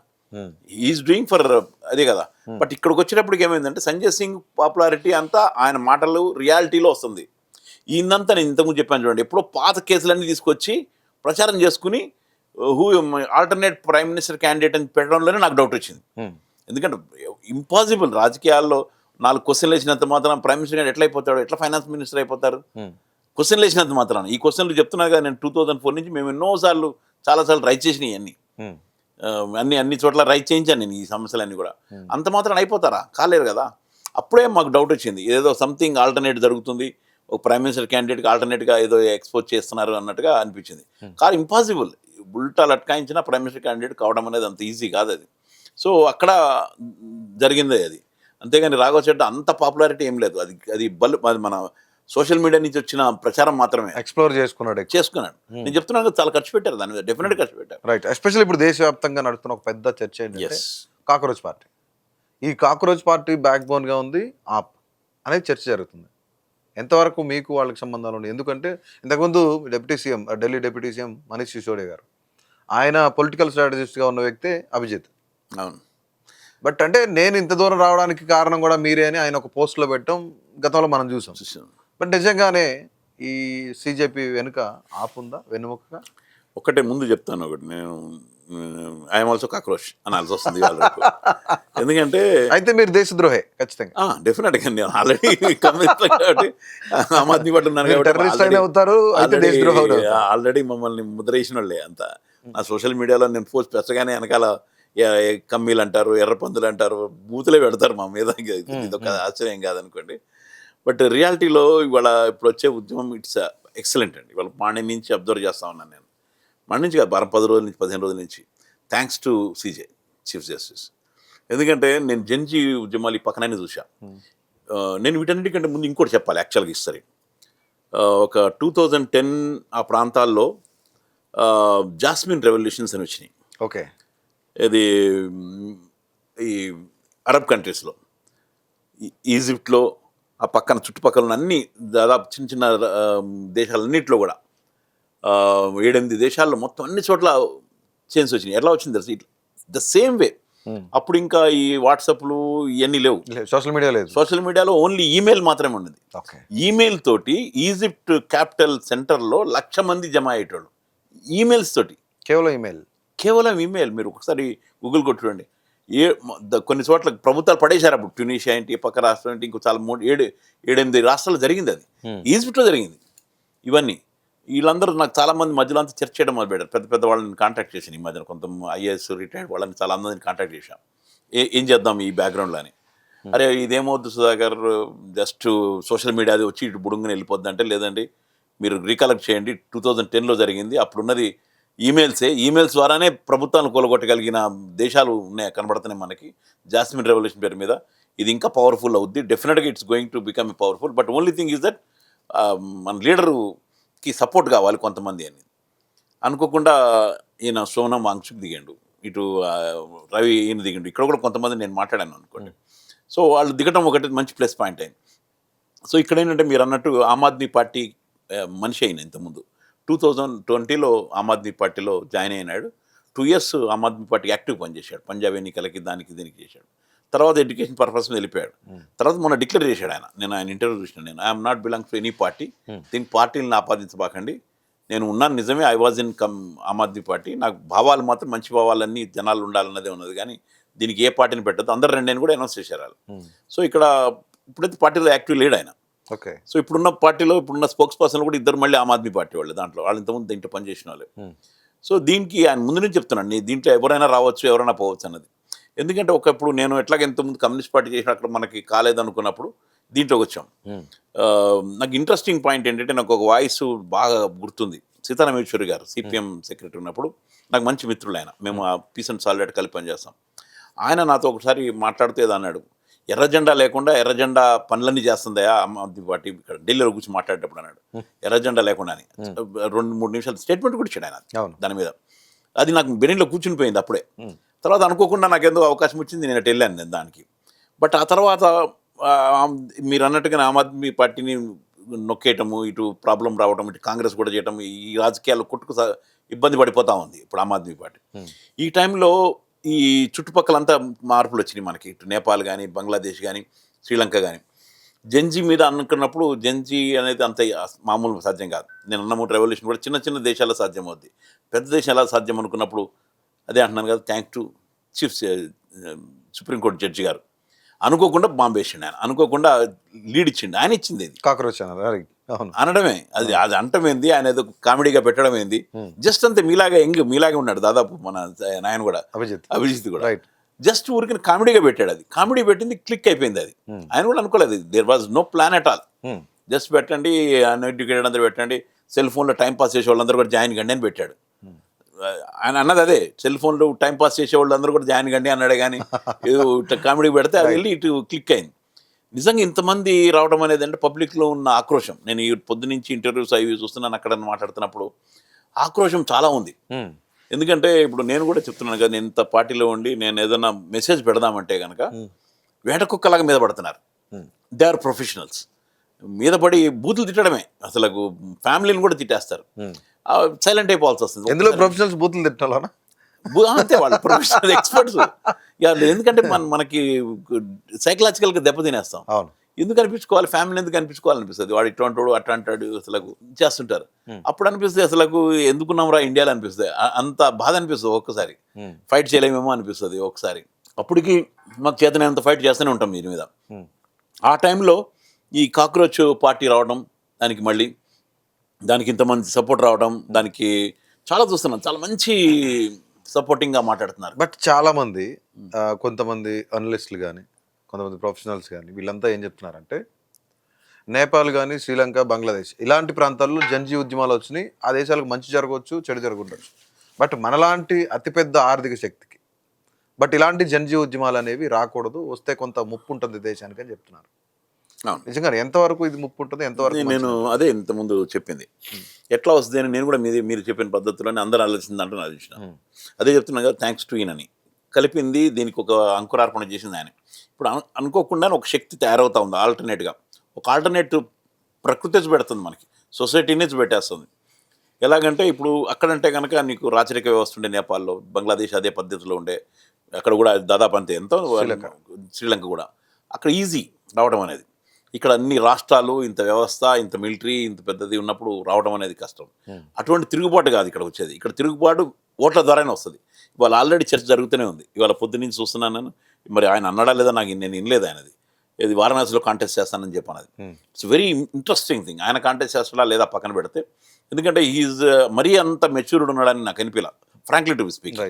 ఈజ్ డూయింగ్ ఫర్ అదే కదా. బట్ ఇక్కడికి వచ్చేటప్పటికి ఏమైందంటే సంజయ్ సింగ్ పాపులారిటీ అంతా ఆయన మాటలు రియాలిటీలో వస్తుంది. ఈయనంతా నేను ఇంతకుముందు చెప్పాను చూడండి, ఎప్పుడో పాత కేసులన్నీ తీసుకొచ్చి ప్రచారం చేసుకుని ఆల్టర్నేట్ ప్రైమ్ మినిస్టర్ క్యాండిడేట్ అని పెట్టడంలోనే నాకు డౌట్ వచ్చింది. ఎందుకంటే ఇంపాసిబుల్, రాజకీయాల్లో 4 క్వశ్చన్లు వేసినంత మాత్రం ప్రైమ్ మినిస్టర్ ఎట్లా అయిపోతాడు, ఎట్లా ఫైనాన్స్ మినిస్టర్ అయిపోతారు? క్వశ్చన్లు వేసినంత మాత్రాన. ఈ క్వశ్చన్లు చెప్తున్నారు కదా, నేను 2004 నుంచి మేము ఎన్నోసార్లు చాలాసార్లు రైట్ చేసినాయి అన్ని చోట్ల రైట్ చేయించాను నేను ఈ సమస్యలన్నీ కూడా. అంత మాత్రం అయిపోతారా? కాలేరు కదా. అప్పుడే మాకు డౌట్ వచ్చింది, ఏదో సంథింగ్ ఆల్టర్నేట్ జరుగుతుంది, ఒక ప్రైమ్ మినిస్టర్ క్యాండిడేట్కి ఆల్టర్నేట్గా ఏదో ఎక్స్పోజ్ చేస్తున్నారు అన్నట్టుగా అనిపించింది. కానీ ఇంపాసిబుల్, ఉల్టా లట్కాయించిన ప్రైమ్ మినిస్టర్ క్యాండిడేట్ కావడం అనేది అంత ఈజీ కాదు అది. సో అక్కడ జరిగిందే అది. అంతేగాని రాఘవ చడ్డ అంత పాపులారిటీ ఏం లేదు. అది అది మన సోషల్ మీడియా నుంచి వచ్చిన ప్రచారం మాత్రమే ఎక్స్ప్లోర్ చేసుకున్నాడు ఎక్కువ. చేసుకున్నాడు. నేను చెప్తున్నాను కదా, చాలా ఖర్చు పెట్టారు దాని మీద, డెఫినెట్గా ఖర్చు పెట్టారు. రైట్. ఎస్పెషల్లీ ఇప్పుడు దేశవ్యాప్తంగా నడుస్తున్న ఒక పెద్ద చర్చ ఏంటంటే ఎస్, కాక్రోచ్ పార్టీ. ఈ కాక్రోచ్ పార్టీ బ్యాక్ బోన్గా ఉంది ఆప్ అనేది చర్చ జరుగుతుంది. ఎంతవరకు మీకు వాళ్ళకి సంబంధాలు ఉన్నాయి? ఎందుకంటే ఇంతకుముందు deputy CM, Delhi deputy CM Manish Sisodia గారు, ఆయన పొలిటికల్ స్ట్రాటజిస్ట్గా ఉన్న వ్యక్తే అభిజిత్. అవును. బట్ అంటే నేను ఇంత దూరం రావడానికి కారణం కూడా మీరే అని ఆయన ఒక పోస్ట్లో పెట్టడం గతంలో మనం చూసాం. బట్ నిజంగానే ఈ సీజేపీ వెనుక ఆప్ ఉందా వెన్నుముకగా? ఒకటే ముందు చెప్తాను, ఒకటి నేను ఐఎమ్ ఆల్సో కాక్రోచ్ అనాల్సి వస్తుంది ఎందుకంటే అయితే మీరు దేశద్రోహే ఖచ్చితంగా. డెఫినెట్గా నేను ఆల్రెడీ కమ్యూనిస్ట్ కాబట్టి ఆమ్ ఆద్మీ పార్టీ ఉన్నాను టెర్రరిస్ట్ అయినా అవుతారు, అయితే దేశద్రోహం అవుతారు. ఆల్రెడీ మమ్మల్ని ముద్ర వేసిన వాళ్ళే అంత. నా సోషల్ మీడియాలో నేను పోస్ట్ పెట్టగానే వెనకాల కమ్మీలు అంటారు, ఎర్రపందులు అంటారు, బూతులే పెడతారు మా మీద. ఇదొక ఆశ్చర్యం కాదనుకోండి. బట్ రియాలిటీలో ఇవాళ ఇప్పుడు వచ్చే ఉద్యమం ఇట్స్ ఎక్సలెంట్ అండి. ఇవాళ మార్నింగ్ నుంచి అబ్జర్వ్ చేస్తూ ఉన్నాను నేను, మార్నింగ్ నుంచి కాదు, 10 రోజుల నుంచి 15 రోజుల నుంచి, thanks to CJ chief justice. ఎందుకంటే నేను జెన్జీ ఉద్యమాలు ఈ పక్కననే చూసా. నేను వీటన్నిటికంటే ముందు ఇంకోటి చెప్పాలి యాక్చువల్గా హిస్టరీ. ఒక 2010 ఆ ప్రాంతాల్లో జాస్మిన్ రెవల్యూషన్స్ అని వచ్చినాయి. ఓకే. ఇది ఈ అరబ్ కంట్రీస్లో, ఈజిప్ట్లో, ఆ పక్కన చుట్టుపక్కల ఉన్న అన్ని దాదాపు చిన్న చిన్న దేశాలన్నింటిలో కూడా 7-8 దేశాల్లో మొత్తం అన్ని చోట్ల చేంజ్ వచ్చినాయి. ఎట్లా వచ్చింది తెలుసు? The same way. అప్పుడు ఇంకా ఈ వాట్సాప్లు ఇవన్నీ లేవు, సోషల్ మీడియా లేదు. సోషల్ మీడియాలో ఓన్లీ ఈమెయిల్ మాత్రమే ఉండేది. ఈమెయిల్ తోటి ఈజిప్ట్ క్యాపిటల్ సెంటర్లో 1,00,000 మంది జమ అయ్యేటోళ్ళు ఈమెయిల్స్ తోటి. కేవలం ఈమెయిల్. మీరు ఒకసారి గూగుల్ కొట్టి చూడండి. కొన్ని చోట్ల ప్రభుత్వాలు పడేశారు అప్పుడు. ట్యూనీషియా ఏంటి, పక్క రాష్ట్రం ఏంటి, ఇంకో చాలా 7-8 రాష్ట్రాలు జరిగింది అది. ఈజిప్ట్లో జరిగింది ఇవన్నీ. వీళ్ళందరూ నాకు చాలామంది మధ్యలో అంతా చర్చ చేయడం మొదలుపెట్టారు. పెద్ద పెద్ద వాళ్ళని కాంటాక్ట్ చేశాను ఈ మధ్యన, కొంత ఐఏఎస్ రిటైర్డ్ వాళ్ళని చాలా మందిని కాంటాక్ట్ చేశాం. ఏం చేద్దాం ఈ బ్యాక్గ్రౌండ్లో అని. అరే ఇదేమవుద్దు సుధాకర్, జస్ట్ సోషల్ మీడియాది వచ్చి ఇటు బుడుంగుని వెళ్ళిపోద్ది అంటే, లేదండి మీరు రీకలెక్ట్ చేయండి, 2010లో జరిగింది. అప్పుడున్నది ఈమెయిల్స్ ద్వారానే ప్రభుత్వాలను కూలగొట్టగలిగిన దేశాలు ఉన్నాయి, కనబడుతున్నాయి మనకి. జాస్మిన్ రెవల్యూషన్ పేరు మీద ఇది ఇంకా పవర్ఫుల్ అవుద్ది. డెఫినెట్గా it's going to become powerful. But only thing is that మన లీడరుకి సపోర్ట్ కావాలి కొంతమంది అని. అనుకోకుండా ఈయన సోనం వాంగ్చుక్ దిగాడు, ఇటు రవి ఈయన దిగాడు, ఇక్కడ కూడా కొంతమంది నేను మాట్లాడాను అనుకోండి. సో వాళ్ళు దిగటం ఒకటి మంచి ప్లస్ పాయింట్ అయింది. సో ఇక్కడ ఏంటంటే మీరు అన్నట్టు ఆమ్ ఆద్మీ పార్టీ మనిషి అయిన ఇంతకుముందు 2020లో ఆమ్ ఆద్మీ పార్టీలో జాయిన్ అయినాడు. 2 years ఆమ్ ఆద్మీ పార్టీ యాక్టివ్ పనిచేశాడు. పంజాబ్ ఎన్నికలకి దానికి దీనికి చేశాడు. తర్వాత ఎడ్యుకేషన్ పర్పస్ మీద వెళ్ళిపోయాడు. తర్వాత మొన్న డిక్లేర్ చేశాడు ఆయన ఇంటర్వ్యూ చూసిన నేను, I'm not belongs to any party, దీనికి పార్టీలను ఆపాదించబాకండి, నేను ఉన్నాను నిజమే, I was in Aam Aadmi Party, నాకు భావాలు మాత్రం మంచి భావాలన్నీ జనాలు ఉండాలన్నదే ఉన్నది, కానీ దీనికి ఏ పార్టీని పెట్టద్దు, అందరు రెండేని కూడా అనౌన్స్ చేశారు వాళ్ళు. సో ఇక్కడ ఇప్పుడైతే పార్టీలో యాక్టివ్ లేడు ఆయన. ఓకే. సో ఇప్పుడున్న పార్టీలో ఇప్పుడున్న స్పోక్స్ పర్సన్ కూడా ఇద్దరు మళ్ళీ ఆమ్ ఆద్మీ పార్టీ వాళ్ళు, దాంట్లో వాళ్ళు ఇంతకుముందు దీంట్లో పనిచేసిన వాళ్ళు. సో దీనికి ఆయన ముందు నుంచి చెప్తున్నాను, దీంట్లో ఎవరైనా రావచ్చు ఎవరైనా పోవచ్చు అన్నది. ఎందుకంటే ఒకప్పుడు నేను ఎట్లాగ ఎంతోమంది కమ్యూనిస్ట్ పార్టీ చేసిన అక్కడ మనకి కాలేదనుకున్నప్పుడు దీంట్లోకి వచ్చాం. నాకు ఇంట్రెస్టింగ్ పాయింట్ ఏంటంటే, నాకు ఒక వాయిస్ బాగా గుర్తుంది. సీతారామేశ్వరి గారు సిపిఎం సెక్రటరీ ఉన్నప్పుడు నాకు మంచి మిత్రులు ఆయన, మేము ఆ పీస్ అండ్ సాలిడారిటీ కలిపి పనిచేస్తాం. ఆయన నాతో ఒకసారి మాట్లాడుతూ ఏదో అన్నాడు, ఎర్ర జెండా లేకుండా ఎర్ర జెండా పనులన్నీ చేస్తుందయా ఆమ్ ఆద్మీ పార్టీ, ఇక్కడ ఢిల్లీలో కూర్చొని మాట్లాడేటప్పుడు అన్నాడు, ఎర్ర జెండా లేకుండా అని. 2-3 నిమిషాలు స్టేట్మెంట్ కూడా ఇచ్చాడు ఆయన దాని మీద. అది నాకు బ్రెయిన్లో కూర్చుని పోయింది అప్పుడే. తర్వాత అనుకోకుండా నాకు ఎందుకు అవకాశం వచ్చింది, నేను అటు వెళ్ళాను నేను దానికి. బట్ ఆ తర్వాత మీరు అన్నట్టుగా ఆమ్ ఆద్మీ పార్టీని నొక్కేయటము, ఇటు ప్రాబ్లం రావటం, ఇటు కాంగ్రెస్ కూడా చేయటం, ఈ రాజకీయాలు కొట్టుకు ఇబ్బంది పడిపోతూ ఉంది ఇప్పుడు ఆమ్ ఆద్మీ పార్టీ. ఈ టైంలో ఈ చుట్టుపక్కలంతా మార్పులు వచ్చినాయి మనకి, ఇటు నేపాల్ కానీ, బంగ్లాదేశ్ కానీ, శ్రీలంక కానీ. జెన్జీ మీద అనుకున్నప్పుడు జెన్జీ అనేది అంత మామూలు సాధ్యం కాదు. నేను అన్నమూట రెవల్యూషన్ కూడా చిన్న చిన్న దేశాల్లో సాధ్యం అవుద్ది, పెద్ద దేశం ఎలా సాధ్యం అనుకున్నప్పుడు అదే అంటున్నాను కదా, thank to chief supreme court judge గారు. అనుకోకుండా బాంబే వేసిండు ఆయన, అనుకోకుండా లీడ్ ఇచ్చిండు ఆయన, ఇచ్చింది ఇది కాక్రోచ్ అనడమే. అది అంటమేంది, ఆయన ఏదో కామెడీగా పెట్టడం ఏంది, జస్ట్ అంతే. మీలాగే ఉన్నాడు దాదాపు మన నాయన కూడా, అభిజిత్ కూడా జస్ట్ ఊరికి కామెడీగా పెట్టాడు. అది కామెడీ పెట్టింది, క్లిక్ అయిపోయింది అది. ఆయన కూడా అనుకోలేదు, there was no plan at all. Just పెట్టండి, అన్ఎడ్యుకేటెడ్ అందరూ పెట్టండి, సెల్ ఫోన్లో టైం పాస్ చేసే వాళ్ళందరూ కూడా జాయిన్ కండి అని పెట్టాడు. ఆయన అన్నది అదే, సెల్ ఫోన్లో టైం పాస్ చేసేవాళ్ళు అందరూ కూడా జాయిన్ కండి అన్నాడే కానీ ఏదో కామెడీ పెడితే అది వెళ్ళి ఇటు క్లిక్ అయింది. నిజంగా ఇంతమంది రావడం అనేది అంటే పబ్లిక్లో ఉన్న ఆక్రోషం, నేను ఈ పొద్దు నుంచి ఇంటర్వ్యూస్ అవి చూస్తున్నాను, అక్కడ మాట్లాడుతున్నప్పుడు ఆక్రోషం చాలా ఉంది. ఎందుకంటే ఇప్పుడు నేను కూడా చెప్తున్నాను కదా, నేను ఇంత పార్టీలో ఉండి నేను ఏదైనా మెసేజ్ పెడదామంటే కనుక వేట కుక్కలాగా మీద పడుతున్నారు. They are professionals. మీద పడి బూతులు తిట్టడమే, అసలు ఫ్యామిలీని కూడా తిట్టేస్తారు. సైలెంట్ అయిపోవాల్సి వస్తుంది. ఎందులో ప్రొఫెషనల్స్ బూతులు తిట్టాలనా? అంతే, వాళ్ళు ప్రొఫెషనల్ ఎక్స్పర్ట్స్. ఎందుకంటే మనకి సైకలాజికల్గా దెబ్బతినేస్తాం. ఎందుకు అనిపించుకోవాలి, ఫ్యామిలీ ఎందుకు అనిపించుకోవాలనిపిస్తుంది. వాడు ఇటువంటి వాడు అట్లా అంటాడు అసలు చేస్తుంటారు. అప్పుడు అనిపిస్తుంది అసలు ఎందుకున్నాం రా ఇండియాలో అనిపిస్తుంది. అంత బాధ అనిపిస్తుంది ఒక్కసారి. ఫైట్ చేయలేమేమో అనిపిస్తుంది ఒకసారి. అప్పటికి మాకు చేతనైనంత ఫైట్ చేస్తూనే ఉంటాం దీని మీద. ఆ టైంలో ఈ కాక్రోచ్ పార్టీ రావడం, దానికి ఇంతమంది సపోర్ట్ రావడం, దానికి చాలా చూస్తున్నాం, చాలా మంచి సపోర్టింగ్గా మాట్లాడుతున్నారు. బట్ చాలా మంది కొంతమంది అనలిస్టులు కానీ కొంతమంది ప్రొఫెషనల్స్ కానీ వీళ్ళంతా ఏం చెప్తున్నారంటే, నేపాల్ కానీ శ్రీలంక, బంగ్లాదేశ్ ఇలాంటి ప్రాంతాల్లో జంజీ ఉద్యమాలు వచ్చినాయి, ఆ దేశాలకు మంచి జరగవచ్చు, చెడు జరగవచ్చు. బట్ మనలాంటి అతిపెద్ద ఆర్థిక శక్తికి బట్ ఇలాంటి జంజీ ఉద్యమాలు అనేవి రాకూడదు, వస్తే కొంత ముప్పు ఉంటుంది దేశానికి అని చెప్తున్నారు. నిజంగా ఎంతవరకు ఇది ముప్పు ఉంటుంది, ఎంతవరకు? నేను అదే ఇంతకుముందు చెప్పింది, ఎట్లా వస్తుంది అని నేను కూడా మీరు చెప్పిన పద్ధతిలోనే అందరూ ఆలోచించింది అంటూ ఆలోచించిన. అదే చెప్తున్నాను కదా, థ్యాంక్స్ టు ఈయనని కలిపింది, దీనికి ఒక అంకురార్పణ చేసింది ఆయన. ఇప్పుడు అనుకోకుండా ఒక శక్తి తయారవుతా ఉంది ఆల్టర్నేట్గా. ఒక ఆల్టర్నేటివ్ ప్రకృతి పెడుతుంది మనకి, సొసైటీనే పెట్టేస్తుంది. ఎలాగంటే ఇప్పుడు అక్కడంటే కనుక నీకు రాచరిక వ్యవస్థ ఉండే నేపాల్లో, బంగ్లాదేశ్ అదే పద్ధతిలో ఉండే, అక్కడ కూడా దాదాపు అంతే, ఎంతో శ్రీలంక కూడా అక్కడ ఈజీ రావడం అనేది. ఇక్కడ అన్ని రాష్ట్రాలు, ఇంత వ్యవస్థ, ఇంత మిలిటరీ, ఇంత పెద్దది ఉన్నప్పుడు రావడం అనేది కష్టం. అటువంటి తిరుగుబాటు కాదు ఇక్కడ వచ్చేది. ఇక్కడ తిరుగుబాటు ఓట్ల ద్వారానే వస్తుంది. ఇవాళ ఆల్రెడీ చర్చ జరుగుతూనే ఉంది. ఇవాళ పొద్దు నుంచి చూస్తున్నాను నేను. మరి ఆయన అన్నాడా లేదా నేను వినలేదు ఆయనది. ఇది వారణాసిలో కాంటెస్ట్ చేస్తానని చెప్పాను. అది ఇట్స్ వెరీ ఇంట్రెస్టింగ్ థింగ్. ఆయన కాంటెస్ట్ చేస్తాడా లేదా పక్కన పెడితే, ఎందుకంటే హీఈస్ మరీ అంత మెచ్యూర్డ్ ఉన్నాడని నాకు అనిపించలే, ఫ్రాంక్లీ టు బి స్పీక్.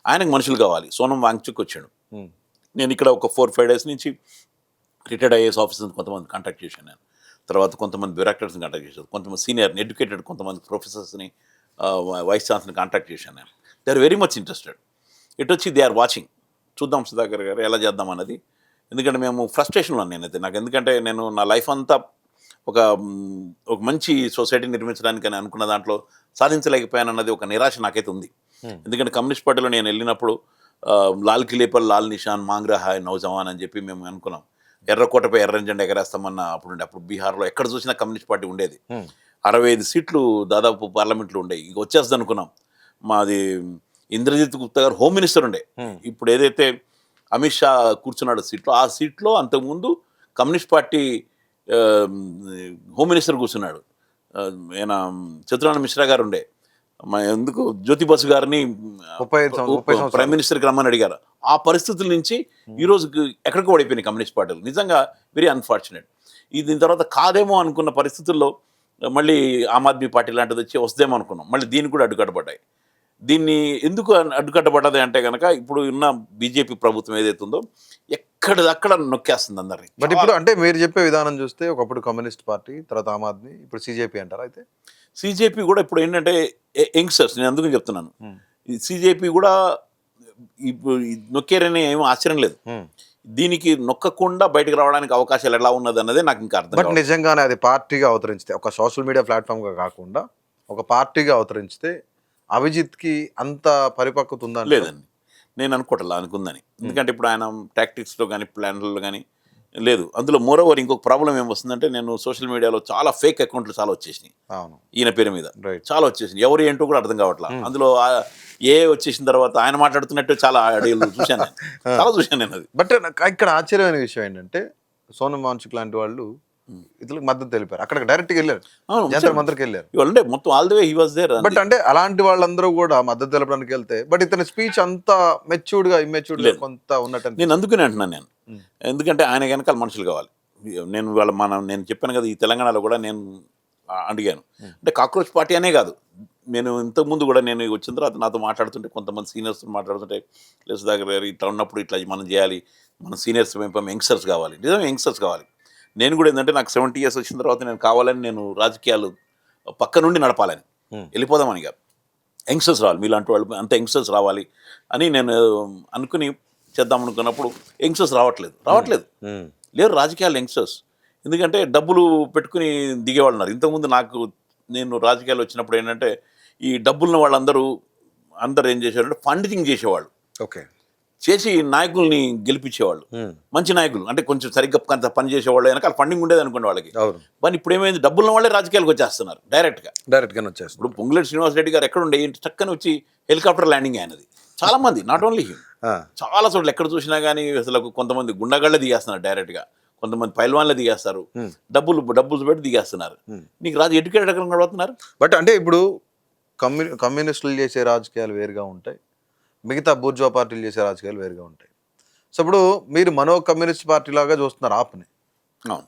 ఆయనకు మనుషులు కావాలి. సోనం వాంగ్చుక్ వచ్చాడు. నేను ఇక్కడ ఒక 4-5 days నుంచి రిటైర్డ్ ఐఏఎస్ ఆఫీసర్ని కొంతమంది కాంటాక్ట్ చేశాను నేను. తర్వాత కొంతమంది బ్యూరోక్రాట్స్ని కాంటాక్ట్ చేశాను, కొంతమంది సీనియర్ ఎడ్యుకేటెడ్ కొంతమంది ప్రొఫెసర్స్ని, వైస్ ఛాన్సలర్ని కాంటాక్ట్ చేశాను నేను. They are very much interested. ఇటు వచ్చి దే ఆర్ వాచింగ్. చూద్దాం సుధాకర్ గారు ఎలా చేద్దాం అన్నది. ఎందుకంటే మేము ఫ్రస్ట్రేషన్లో నేనైతే, నాకు ఎందుకంటే నేను నా లైఫ్ అంతా ఒక మంచి సొసైటీ నిర్మించడానికి అని అనుకున్న దాంట్లో సాధించలేకపోయాను అన్నది ఒక నిరాశ నాకైతే ఉంది. ఎందుకంటే కమ్యూనిస్ట్ పార్టీలో నేను వెళ్ళినప్పుడు లాల్ కిలేపల్, లాల్ నిషాన్, మాంగ్రా హాయ్ నౌజవాన్ అని చెప్పి మేము అనుకున్నాం. ఎర్రకోటపై ఎర్ర జెండా ఎగరేస్తామన్న అప్పుడు బీహార్లో ఎక్కడ చూసినా కమ్యూనిస్ట్ పార్టీ ఉండేది. 65 సీట్లు దాదాపు పార్లమెంట్లో ఉండేవి. ఇక వచ్చేస్తుంది అనుకున్నాం. మాది ఇంద్రజిత్ గుప్తా గారు హోమ్ మినిస్టర్ ఉండే. ఇప్పుడు ఏదైతే అమిత్ షా కూర్చున్నాడు సీట్లో, ఆ సీట్లో అంతకుముందు కమ్యూనిస్ట్ పార్టీ హోమ్ మినిస్టర్ కూర్చున్నాడు. ఈయన చతురాన మిశ్రా గారు ఉండే. ఎందుకు జ్యోతి బసు గారిని ప్రైమ్ మినిస్టర్కి రమ్మని అడిగారు. ఆ పరిస్థితుల నుంచి ఈ రోజు ఎక్కడికి ఓడిపోయినాయి కమ్యూనిస్ట్ పార్టీలు. నిజంగా వెరీ అన్ఫార్చునేట్. దీని తర్వాత కాదేమో అనుకున్న పరిస్థితుల్లో మళ్ళీ ఆమ్ ఆద్మీ పార్టీ లాంటిది వచ్చి వస్తేమో అనుకున్నాం. మళ్ళీ దీనికి కూడా అడ్డుకట్టబడ్డాయి. దీన్ని ఎందుకు అడ్డుకట్టబడ్డది అంటే కనుక ఇప్పుడు ఉన్న బీజేపీ ప్రభుత్వం ఏదైతే ఉందో ఎక్కడదక్కడ నొక్కేస్తుంది అందరినీ. బట్ ఇప్పుడు అంటే మీరు చెప్పే విధానం చూస్తే ఒకప్పుడు కమ్యూనిస్ట్ పార్టీ, తర్వాత ఆమ్ ఆద్మీ, ఇప్పుడు సిజేపీ అంటారా? అయితే సిజేపీ కూడా ఇప్పుడు ఏంటంటే యంగ్స్టర్స్, నేను అందుకని చెప్తున్నాను, సిజేపీ కూడా ఇప్పుడు నొక్కేరని ఏమీ ఆశ్చర్యం లేదు. దీనికి నొక్కకుండా బయటకు రావడానికి అవకాశాలు ఎలా ఉన్నది అన్నదే నాకు ఇంకా అర్థం. బట్ నిజంగానే అది పార్టీగా అవతరించితే, ఒక సోషల్ మీడియా ప్లాట్ఫామ్గా కాకుండా ఒక పార్టీగా అవతరించితే అభిజిత్కి అంత పరిపక్వత ఉందా? లేదండి, నేను అనుకుందని. ఎందుకంటే ఇప్పుడు ఆయన టాక్టిక్స్లో కానీ ప్లాన్లలో కానీ లేదు. అందులో మోరోవర్ ఇంకొక ప్రాబ్లం ఏమొస్తుందంటే, నేను సోషల్ మీడియాలో చాలా ఫేక్ అకౌంట్లు చాలా వచ్చేసినాయి ఈయన పేరు మీద, చాలా వచ్చేసినాయి. ఎవరు ఏంటో కూడా అర్థం కావట్లా. అందులో వచ్చేసిన తర్వాత ఆయన మాట్లాడుతున్నట్టు చాలా ఆడియోలు చూశాను, చాలా చూశాను నేను అది. బట్ ఇక్కడ ఆశ్చర్యమైన విషయం ఏంటంటే, సోనం వాంగ్చుక్ లాంటి వాళ్ళు ఇతరులకు మద్దతు తెలిపారు, అక్కడికి డైరెక్ట్గా వెళ్ళారు, జంతర్ మంతర్కి వెళ్ళారు. అంటే మొత్తం all the way he was there. But అంటే అలాంటి వాళ్ళందరూ కూడా మద్దతు తెలపడానికి వెళ్తే, బట్ ఇతని స్పీచ్ అంతా మెచ్యూర్డ్గా ఇమ్మెచ్యూర్డ్గా కొంత ఉన్నట్టు నేను అందుకనే అంటున్నాను నేను. ఎందుకంటే ఆయన వెనకాల మనుషులు కావాలి. నేను చెప్పాను కదా, ఈ తెలంగాణలో కూడా నేను అడిగాను. అంటే కాక్రోచ్ పార్టీ అనే కాదు, నేను ఇంతకుముందు కూడా నేను వచ్చిన తర్వాత నాతో మాట్లాడుతుంటే కొంతమంది సీనియర్స్ మాట్లాడుతుంటే, లేదు సుధాకర్ గారు ఇట్లా ఉన్నప్పుడు ఇట్లా మనం చేయాలి, మన సీనియర్స్ యంగ్స్టర్స్ కావాలి, నిజంగా యంగ్స్టర్స్ కావాలి. నేను కూడా ఏంటంటే నాకు 70 years వచ్చిన తర్వాత నేను కావాలని, నేను రాజకీయాలు పక్క నుండి నడపాలని, వెళ్ళిపోదామని కాదు, యంగ్స్టర్స్ రావాలి, మీలాంటి వాళ్ళు అంత యంగ్స్టర్స్ రావాలి అని నేను అనుకుని చేద్దాం అనుకున్నప్పుడు యంగ్స్టర్స్ రావట్లేదు లేరు రాజకీయాలు యంగ్స్టర్స్. ఎందుకంటే డబ్బులు పెట్టుకుని దిగేవాళ్ళు ఉన్నారు. ఇంతకుముందు నేను రాజకీయాలు వచ్చినప్పుడు ఏంటంటే ఈ డబ్బులున్న వాళ్ళందరూ ఏం చేసేవాళ్ళు, ఫండింగ్ చేసేవాళ్ళు, ఓకే, చేసి నాయకుల్ని గెలిపించేవాళ్ళు. మంచి నాయకులు అంటే కొంచెం సరిగ్గా కొంత పని చేసేవాళ్ళు, వెనకాల ఫండింగ్ ఉండేది అనుకోండి వాళ్ళకి. కానీ ఇప్పుడు ఏమైంది, డబ్బులున్న వాళ్ళే రాజకీయాలకు వచ్చేస్తున్నారు డైరెక్ట్గా వచ్చేస్తారు. ఇప్పుడు పొంగులేటి శ్రీనివాసరెడ్డి గారు ఎక్కడ ఉండే చక్కని వచ్చి హెలికాప్టర్ ల్యాండింగ్ అయినది. చాలా మంది, నాట్ ఓన్లీ హిమ్, చాలా చోట్ల ఎక్కడ చూసినా కానీ అసలు కొంతమంది గుండగాళ్ళే దిగేస్తున్నారు డైరెక్ట్గా, కొంతమంది పైల్వాన్లే దిగేస్తారు, డబ్బులు పెట్టి దిగేస్తున్నారు. నీకు ఎడ్యుకేటెడ్ ఎక్కడ కనబడుతున్నారు? బట్ అంటే ఇప్పుడు కమ్యూనిస్టులు చేసే రాజకీయాలు వేరుగా ఉంటాయి, మిగతా బూర్జువా పార్టీలు చేసే రాజకీయాలు వేరుగా ఉంటాయి. సో ఇప్పుడు మీరు మనో కమ్యూనిస్ట్ పార్టీ లాగా చూస్తున్నారు ఆప్ని.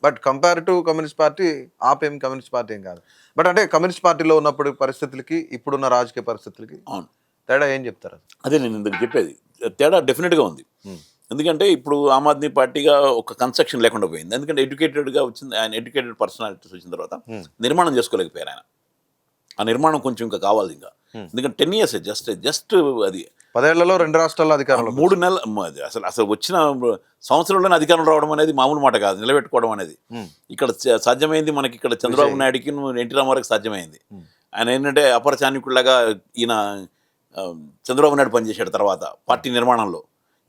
But compare to communist party, AAP ఏం కమ్యూనిస్ట్ పార్టీ ఏం కాదు. బట్ అంటే కమ్యూనిస్ట్ పార్టీలో ఉన్నప్పుడు పరిస్థితులకి ఇప్పుడున్న రాజకీయ పరిస్థితులకి తేడా ఏం చెప్తారు? అదే నేను ఇందుకు చెప్పేది, తేడా డెఫినెట్గా ఉంది. ఎందుకంటే ఇప్పుడు ఆమ్ ఆద్మీ పార్టీగా ఒక కన్స్ట్రక్షన్ లేకుండా పోయింది. ఎందుకంటే ఎడ్యుకేటెడ్గా వచ్చింది, ఆయన ఎడ్యుకేటెడ్ పర్సనాలిటీస్ వచ్చిన తర్వాత నిర్మాణం చేసుకోలేకపోయారు ఆయన. ఆ నిర్మాణం కొంచెం ఇంకా కావాలి ఇంకా. ఎందుకంటే 10 years జస్ట్ అది 10 ఏళ్లలో 2 రాష్ట్రాల్లో అధికారంలో 3 నెలలు అసలు వచ్చిన సంవత్సరంలోనే అధికారం రావడం అనేది మామూలు మాట కాదు, నిలబెట్టుకోవడం అనేది. ఇక్కడ సాధ్యమైంది మనకి, ఇక్కడ చంద్రబాబు నాయుడుకి ఎన్టీ రామారావుకి సాధ్యమైంది. ఆయన ఏంటంటే అపరచానికుల్లాగా ఈయన చంద్రబాబు నాయుడు పనిచేశాడు తర్వాత పార్టీ నిర్మాణంలో.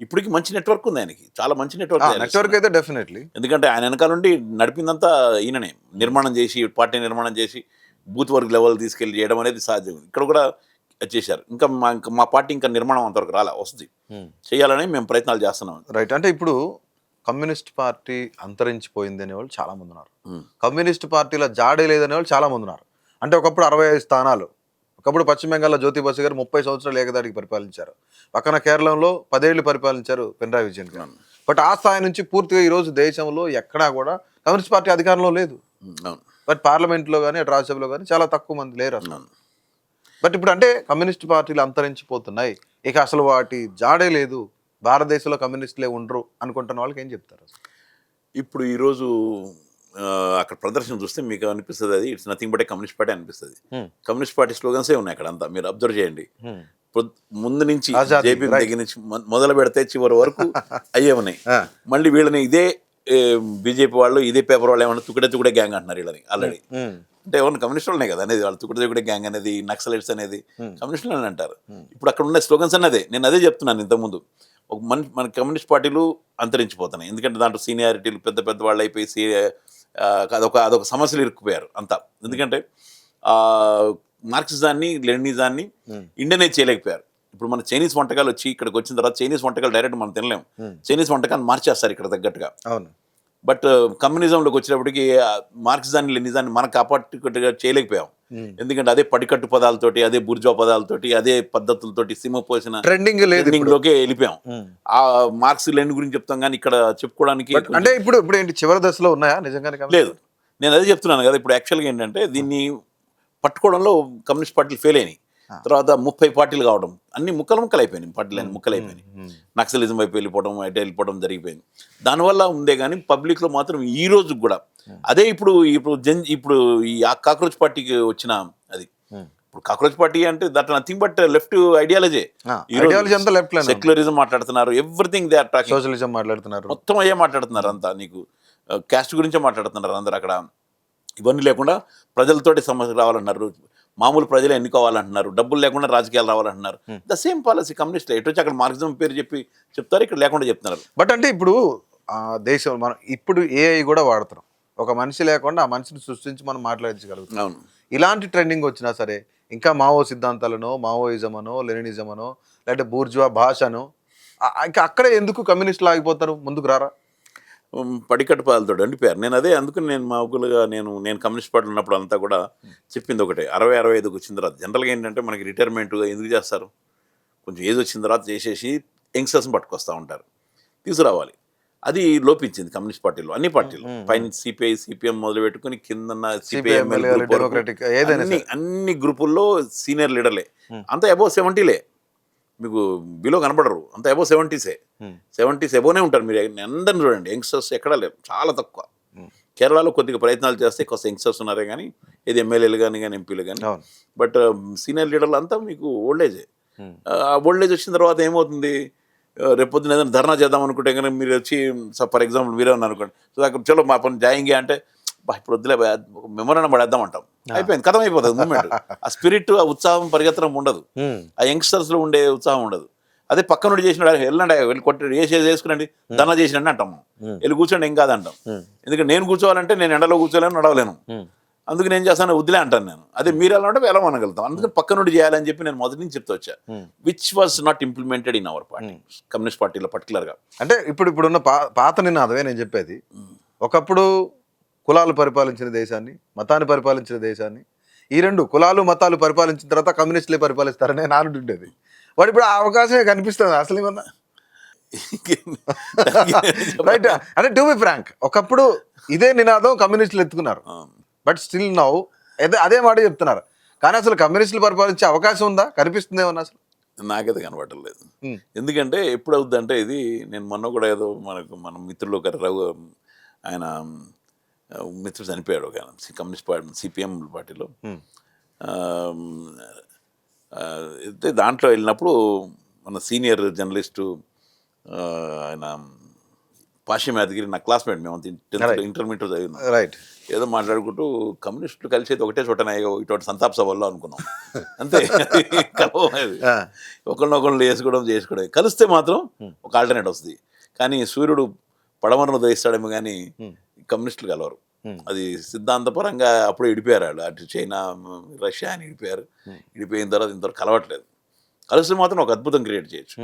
ఇప్పటికి మంచి నెట్వర్క్ ఉంది ఆయనకి, చాలా మంచి నెట్వర్క్ అయితే డెఫినెట్లీ. ఎందుకంటే ఆయన వెనకాల నుండి నడిపిందంతా ఈయననే, నిర్మాణం చేసి పార్టీ నిర్మాణం చేసి బూత్ వర్క్ లెవెల్ తీసుకెళ్ళి చేయడం అనేది సాధ్యం. ఇక్కడ కూడా చేశారు. ఇంకా మా పార్టీ ఇంకా నిర్మాణం అంతవరకు వస్తుంది, చేయాలని మేము ప్రయత్నాలు చేస్తున్నాం. రైట్. అంటే ఇప్పుడు కమ్యూనిస్ట్ పార్టీ అంతరించిపోయింది అనేవాళ్ళు చాలా మంది ఉన్నారు, కమ్యూనిస్ట్ పార్టీలో జాడే లేదనే వాళ్ళు చాలా మంది ఉన్నారు. అంటే ఒకప్పుడు 65 స్థానాలు, ఒకప్పుడు పశ్చిమ బెంగాల్లో జ్యోతి బసు గారు 30 సంవత్సరాలు ఏకదాటికి పరిపాలించారు, పక్కన కేరళలో 10 ఏళ్ళు పరిపాలించారు పినరాయి విజయన్ గారు. బట్ ఆ స్థాయి నుంచి పూర్తిగా ఈరోజు దేశంలో ఎక్కడా కూడా కమ్యూనిస్ట్ పార్టీ అధికారంలో లేదు. బట్ పార్లమెంట్లో కానీ అటు రాజ్యసభలో కానీ చాలా తక్కువ మంది లేరు అసలు. బట్ ఇప్పుడు అంటే కమ్యూనిస్ట్ పార్టీలు అంతరించిపోతున్నాయి, ఇక అసలు వాటి జాడే లేదు, భారతదేశంలో కమ్యూనిస్టులే ఉండరు అనుకుంటున్న వాళ్ళకి ఏం చెప్తారు? ఇప్పుడు ఈరోజు అక్కడ ప్రదర్శన చూస్తే మీకు అనిపిస్తుంది అది it's nothing but A communist party అనిపిస్తుంది. కమ్యూనిస్ట్ పార్టీ స్లోగన్సే ఉన్నాయి అక్కడ అంతా, మీరు అబ్జర్వ్ చేయండి. ముందు నుంచి జేపీ దగ్గర నుంచి మొదలు పెడితే చివరి వరకు అయ్యే ఉన్నాయి. మళ్ళీ వీళ్ళని ఇదే బీజేపీ వాళ్ళు, ఇదే పేపర్ వాళ్ళు ఏమన్నా తుకడే గ్యాంగ్ అంటున్నారు వీళ్ళని ఆల్రెడీ. అంటే ఏమన్నా కమ్యూనిస్ట్ వాళ్ళనే కదా అనేది, వాళ్ళు తుకడే గ్యాంగ్ అనేది, నక్సలైట్స్ అనేది కమ్యూనిస్టులు అని అంటారు. ఇప్పుడు అక్కడ ఉన్న స్లోగన్స్ అన్నదే, నేను అదే చెప్తున్నాను ఇంతకుముందు. మన కమ్యూనిస్ట్ పార్టీలు అంతరించిపోతున్నాయి, ఎందుకంటే దాంట్లో సీనియారిటీలు పెద్ద వాళ్ళు అయిపోయి అదొక సమస్యలు ఇరుక్కుపోయారు అంతా. ఎందుకంటే మార్క్సిజాన్ని లెనినిజాన్ని ఇండియనైజ్ చేయలేకపోయారు. ఇప్పుడు మన చైనీస్ వంటకాలు వచ్చి ఇక్కడికి వచ్చిన తర్వాత చైనీస్ వంటకాలు డైరెక్ట్ మనం తినలేము, చైనీస్ వంటకాన్ని మార్చేస్తారు ఇక్కడ తగ్గట్టుగా. బట్ కమ్యూనిజంలోకి వచ్చేటప్పటికి మార్క్సిజాన్ని లెనినిజాన్ని మనకు కాపాడుగా చేయలేకపోయాం. ఎందుకంటే అదే పడికట్టు పదాలతోటి, అదే బుర్జువా పదాలతోటి, అదే పద్ధతులతోటి సినిమా పోసిన ట్రెండింగ్ లోకే వెళ్ళిపోయాం. ఆ మార్క్స్ లెనిన్ గురించి చెప్తాం కానీ ఇక్కడ చెప్పుకోవడానికి అంటే ఇప్పుడు ఏంటి చివరి దశలో ఉన్నాయా నిజంగానే? లేదు, నేను అదే చెప్తున్నాను కదా. ఇప్పుడు యాక్చువల్గా ఏంటంటే దీన్ని పట్టుకోవడంలో కమ్యూనిస్ట్ పార్టీలు ఫెయిల్ అయినాయి. తర్వాత 30 పార్టీలు కావడం, అన్ని ముక్కలు అయిపోయినాయి, పార్టీలు అన్ని ముక్కలు అయిపోయినాయి. నక్సలిజం వైపు వెళ్ళిపోవడం జరిగిపోయింది. దానివల్ల ఉందే కానీ పబ్లిక్లో మాత్రం ఈ రోజు కూడా అదే. ఇప్పుడు ఈ కాక్రోచ్ పార్టీకి వచ్చిన అది, ఇప్పుడు కాక్రోచ్ పార్టీ అంటే that nothing but left ideology. Secularism మాట్లాడుతున్నారు, everything they are talking, socialism మాట్లాడుతున్నారు, మొత్తం అయ్యే మాట్లాడుతున్నారు అంతా. నీకు క్యాస్ట్ గురించే మాట్లాడుతున్నారు అందరు అక్కడ. ఇవన్నీ లేకుండా ప్రజలతోటి సమస్య రావాలన్నారు, మామూలు ప్రజలు ఎన్నుకోవాలంటున్నారు, డబ్బులు లేకుండా రాజకీయాలు రావాలంటున్నారు. The same policy communist. ఎటు వచ్చి అక్కడ మార్క్సిజం పేరు చెప్తారు, ఇక్కడ లేకుండా చెప్తున్నారు. బట్ అంటే ఇప్పుడు దేశం మనం ఇప్పుడు ఏఐ కూడా వాడుతున్నాం, ఒక మనిషి లేకుండా ఆ మనిషిని సృష్టించి మనం మాట్లాడించగలుగుతాం. అవును, ఇలాంటి ట్రెండింగ్ వచ్చినా సరే ఇంకా మావో సిద్ధాంతాలను, మావోయిజమనో, లెనినిజమనో, లేదంటే బూర్జువా భాషను, ఇంకా అక్కడే ఎందుకు కమ్యూనిస్టులు ఆగిపోతారు, ముందుకు రారా? పడికట్టు పాలతో అండిపోయారు. నేను అదే అందుకని నేను మామూలుగా నేను కమ్యూనిస్ట్ పార్టీ ఉన్నప్పుడు అంతా కూడా చెప్పింది ఒకటే, 60-65కి వచ్చిన తర్వాత జనరల్గా ఏంటంటే మనకి రిటైర్మెంట్ ఎందుకు చేస్తారు, కొంచెం ఏజ్ వచ్చిన తర్వాత చేసేసి యంగ్స్టర్స్ని పట్టుకొస్తూ ఉంటారు, తీసుకురావాలి. అది లోపించింది కమ్యూనిస్ట్ పార్టీలో, అన్ని పార్టీలు పైన సిపిఐ సిపిఎం మొదలు పెట్టుకుని కింద అన్ని గ్రూపుల్లో సీనియర్ లీడర్లే, అంతా అబౌవ్ 70లే, మీకు బిలో కనబడరు, అంత అబౌవ్ 70s ఎబోనే ఉంటారు. మీరు అందరిని చూడండి, యంగ్స్టర్స్ ఎక్కడా లేరు, చాలా తక్కువ. కేరళలో కొద్దిగా ప్రయత్నాలు చేస్తే కొంత యంగ్స్టర్స్ ఉన్నారే కానీ ఇది ఎమ్మెల్యేలు కానీ ఎంపీలు కానీ. అవును. బట్ సీనియర్ లీడర్లు అంతా మీకు ఓల్డేజే. ఓల్డ్ ఏజ్ వచ్చిన తర్వాత ఏమవుతుంది, రేపొద్దున ఏదైనా ధర్నా చేద్దాం అనుకుంటే కనుక మీరు వచ్చి ఫర్ ఎగ్జాంపుల్ మీరే ఉన్నారు అనుకోండి, సో అక్కడ చలో మా పని జాయింగే అంటే ఇప్పుడు వద్దులే ఒక మెమోరాండం పడేద్దాం అంటాం, అయిపోయింది, కథం అయిపోతుంది మూమెంట్. ఆ స్పిరిట్, ఆ ఉత్సాహం, పరిగెత్తడం ఉండదు, ఆ యంగ్స్టర్స్లో ఉండే ఉత్సాహం ఉండదు. అదే పక్క నుండి చేసినాడు, వెళ్ళండి వెళ్ళి కొట్టి వేసుకునండి, ధర్నా చేసినండి అంటాం, వెళ్ళి కూర్చోండి ఏం కాదంటాం. ఎందుకంటే నేను కూర్చోవాలంటే నేను ఎండలో కూర్చోలేను, నడవలేను, అందుకు నేను చేస్తాను వద్దులే అంటాను నేను. అదే మీరు ఎలా ఉంటే ఎలా అనగలుగుతాం, అందుకని పక్క నుండి చేయాలని చెప్పి నేను మొదటి నుంచి చెప్తూ వచ్చా, which was not implemented in our party, communist పార్టీలో పర్టికులర్గా. అంటే ఇప్పుడున్న పాత నినాదమే నేను చెప్పేది. ఒకప్పుడు కులాలు పరిపాలించిన దేశాన్ని, మతాన్ని పరిపాలించిన దేశాన్ని, ఈ రెండు కులాలు మతాలు పరిపాలించిన తర్వాత కమ్యూనిస్టులే పరిపాలిస్తారనే నానుడు ఉండేది. వాడు ఇప్పుడు ఆ అవకాశమే కనిపిస్తుంది అసలు ఏమన్నా, రైట్? అంటే టు బి ఫ్రాంక్, ఒకప్పుడు ఇదే నినాదం కమ్యూనిస్టులు ఎత్తుకున్నారు, బట్ స్టిల్ నౌ అదే మాట చెప్తున్నారు. కానీ అసలు కమ్యూనిస్టులు పరిపాలించే అవకాశం ఉందా, కనిపిస్తుంది ఏమన్నా? అసలు నాకైతే కనబడటం లేదు. ఎందుకంటే ఎప్పుడు అవుద్ది అంటే, ఇది నేను మొన్న కూడా ఏదో మన మిత్రులు ఒక ఆయన మిత్రుడు చనిపోయాడు, ఒక కమ్యూనిస్ట్ పార్టీ సిపిఎం పార్టీలో. అయితే దాంట్లో వెళ్ళినప్పుడు మన సీనియర్ జర్నలిస్టు ఆయన పాశ్యం యాదగిరి, నా క్లాస్మేట్, మేము 10th ఇంటర్మీడియట్ చదివినాం. రైట్. ఏదో మాట్లాడుకుంటూ కమ్యూనిస్టులు కలిసి అయితే ఒకటే చోటనాయో ఇటువంటి సంతాప సభల్లో అనుకున్నాం, అంతే. ఒకళ్ళనొకళ్ళు చేసుకోవడం కలిస్తే మాత్రం ఒక ఆల్టర్నేట్ వస్తుంది. కానీ సూర్యుడు పడమరను ఉదయిస్తాడేమో కానీ కమ్యూనిస్టులు కలవరు. అది సిద్ధాంతపరంగా అప్పుడే ఇడిపోయారు వాళ్ళు, అటు చైనా రష్యా అని ఇడిపోయారు. ఇడిపోయిన తర్వాత ఇంతవరకు కలవట్లేదు. కలిస్తే మాత్రం ఒక అద్భుతం క్రియేట్ చేయొచ్చు.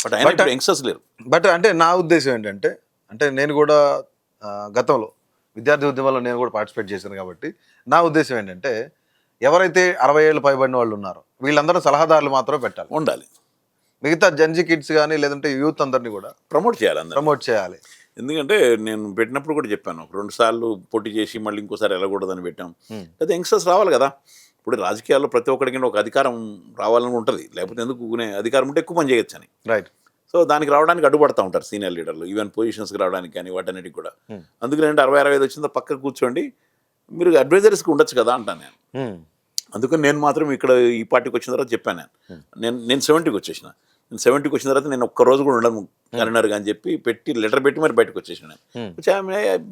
బట్ అయినా ఇప్పుడు యంగ్స్టర్స్ లేరు. బట్ అంటే నా ఉద్దేశం ఏంటంటే, అంటే నేను కూడా గతంలో విద్యార్థి ఉద్యమంలో నేను కూడా పార్టిసిపేట్ చేశాను కాబట్టి నా ఉద్దేశం ఏంటంటే, ఎవరైతే 60 ఏళ్ళు పైబడిన వాళ్ళు ఉన్నారో వీళ్ళందరూ సలహాదారులు మాత్రమే పెట్టాలి, ఉండాలి. మిగతా జంజీ కిడ్స్ కానీ లేదంటే యూత్ అందరినీ కూడా ప్రమోట్ చేయాలి. ఎందుకంటే నేను పెట్టినప్పుడు కూడా చెప్పాను, 2 సార్లు పోటీ చేసి మళ్ళీ ఇంకోసారి వెళ్ళకూడదని పెట్టాం. అయితే యంగ్స్టర్స్ రావాలి కదా. ఇప్పుడు రాజకీయాల్లో ప్రతి ఒక్కడికి ఒక అధికారం రావాలని ఉంటుంది, లేకపోతే ఎందుకు అధికారం ఉంటే ఎక్కువ పని చేయొచ్చు అని. రైట్. సో దానికి రావడానికి అడ్డుపడతా ఉంటారు సీనియర్ లీడర్లు, ఈవెన్ పొజిషన్స్కి రావడానికి కానీ వాటన్నిటికి కూడా. అందుకని 60-65 వచ్చిందో పక్కకు కూర్చోండి, మీరు అడ్వైజర్స్కి ఉండొచ్చు కదా అంటాను నేను. అందుకని నేను మాత్రం ఇక్కడ ఈ పార్టీకి వచ్చిన తర్వాత చెప్పాను, నేను 70కి వచ్చేసిన. నేను 70కి వచ్చిన తర్వాత నేను ఒక్క రోజు కూడా ఉండను కరీంనగర్ అని చెప్పి లెటర్ పెట్టి మరి బయటకు వచ్చేసిన.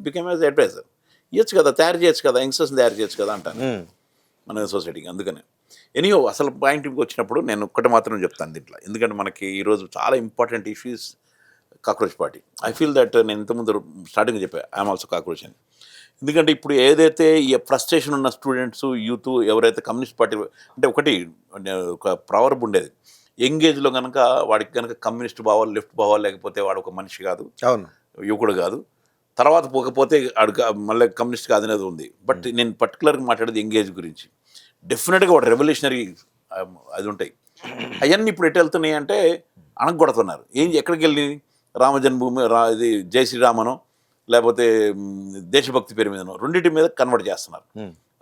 Become as adviser. ఇవ్వచ్చు కదా, తయారు చేయొచ్చు కదా, యంగ్స్టర్స్ని తయారు చేయొచ్చు కదా అంటాను మన సొసైటీకి. అందుకనే ఎనీయో అసలు పాయింట్కి వచ్చినప్పుడు నేను ఒక్కటి మాత్రం చెప్తాను దీంట్లో, ఎందుకంటే మనకి ఈరోజు చాలా important issues cockroach party. I feel that నేను ఇంతకుముందు స్టార్టింగ్ చెప్పాను, ఐఎమ్ ఆల్సో కాక్రోచ్ అని. ఎందుకంటే ఇప్పుడు ఏదైతే ఈ ఫ్రస్ట్రేషన్ ఉన్న స్టూడెంట్స్, యూత్ ఎవరైతే కమ్యూనిస్ట్ పార్టీ, అంటే ఒకటి ఒక ప్రవర్బ్ ఉండేది, యంగేజ్లో కనుక వాడికి కనుక కమ్యూనిస్ట్ భావాలు, లెఫ్ట్ భావాలు లేకపోతే వాడు ఒక మనిషి కాదు, అవును, యువకుడు కాదు. తర్వాత పోకపోతే మళ్ళీ కమ్యూనిస్ట్ కాదనేది ఉంది. బట్ నేను పర్టికులర్గా మాట్లాడేది యంగేజ్ గురించి. డెఫినెట్గా వాడు రెవల్యూషనరీ అది ఉంటాయి. అవన్నీ ఇప్పుడు ఎటు వెళ్తున్నాయి అంటే అణగొడుతున్నారు. ఎక్కడికి వెళ్ళి రామ జన్మభూమి, ఇది జై శ్రీరామనో లేకపోతే దేశభక్తి పేరు మీదనో రెండింటి మీద కన్వర్ట్ చేస్తున్నారు.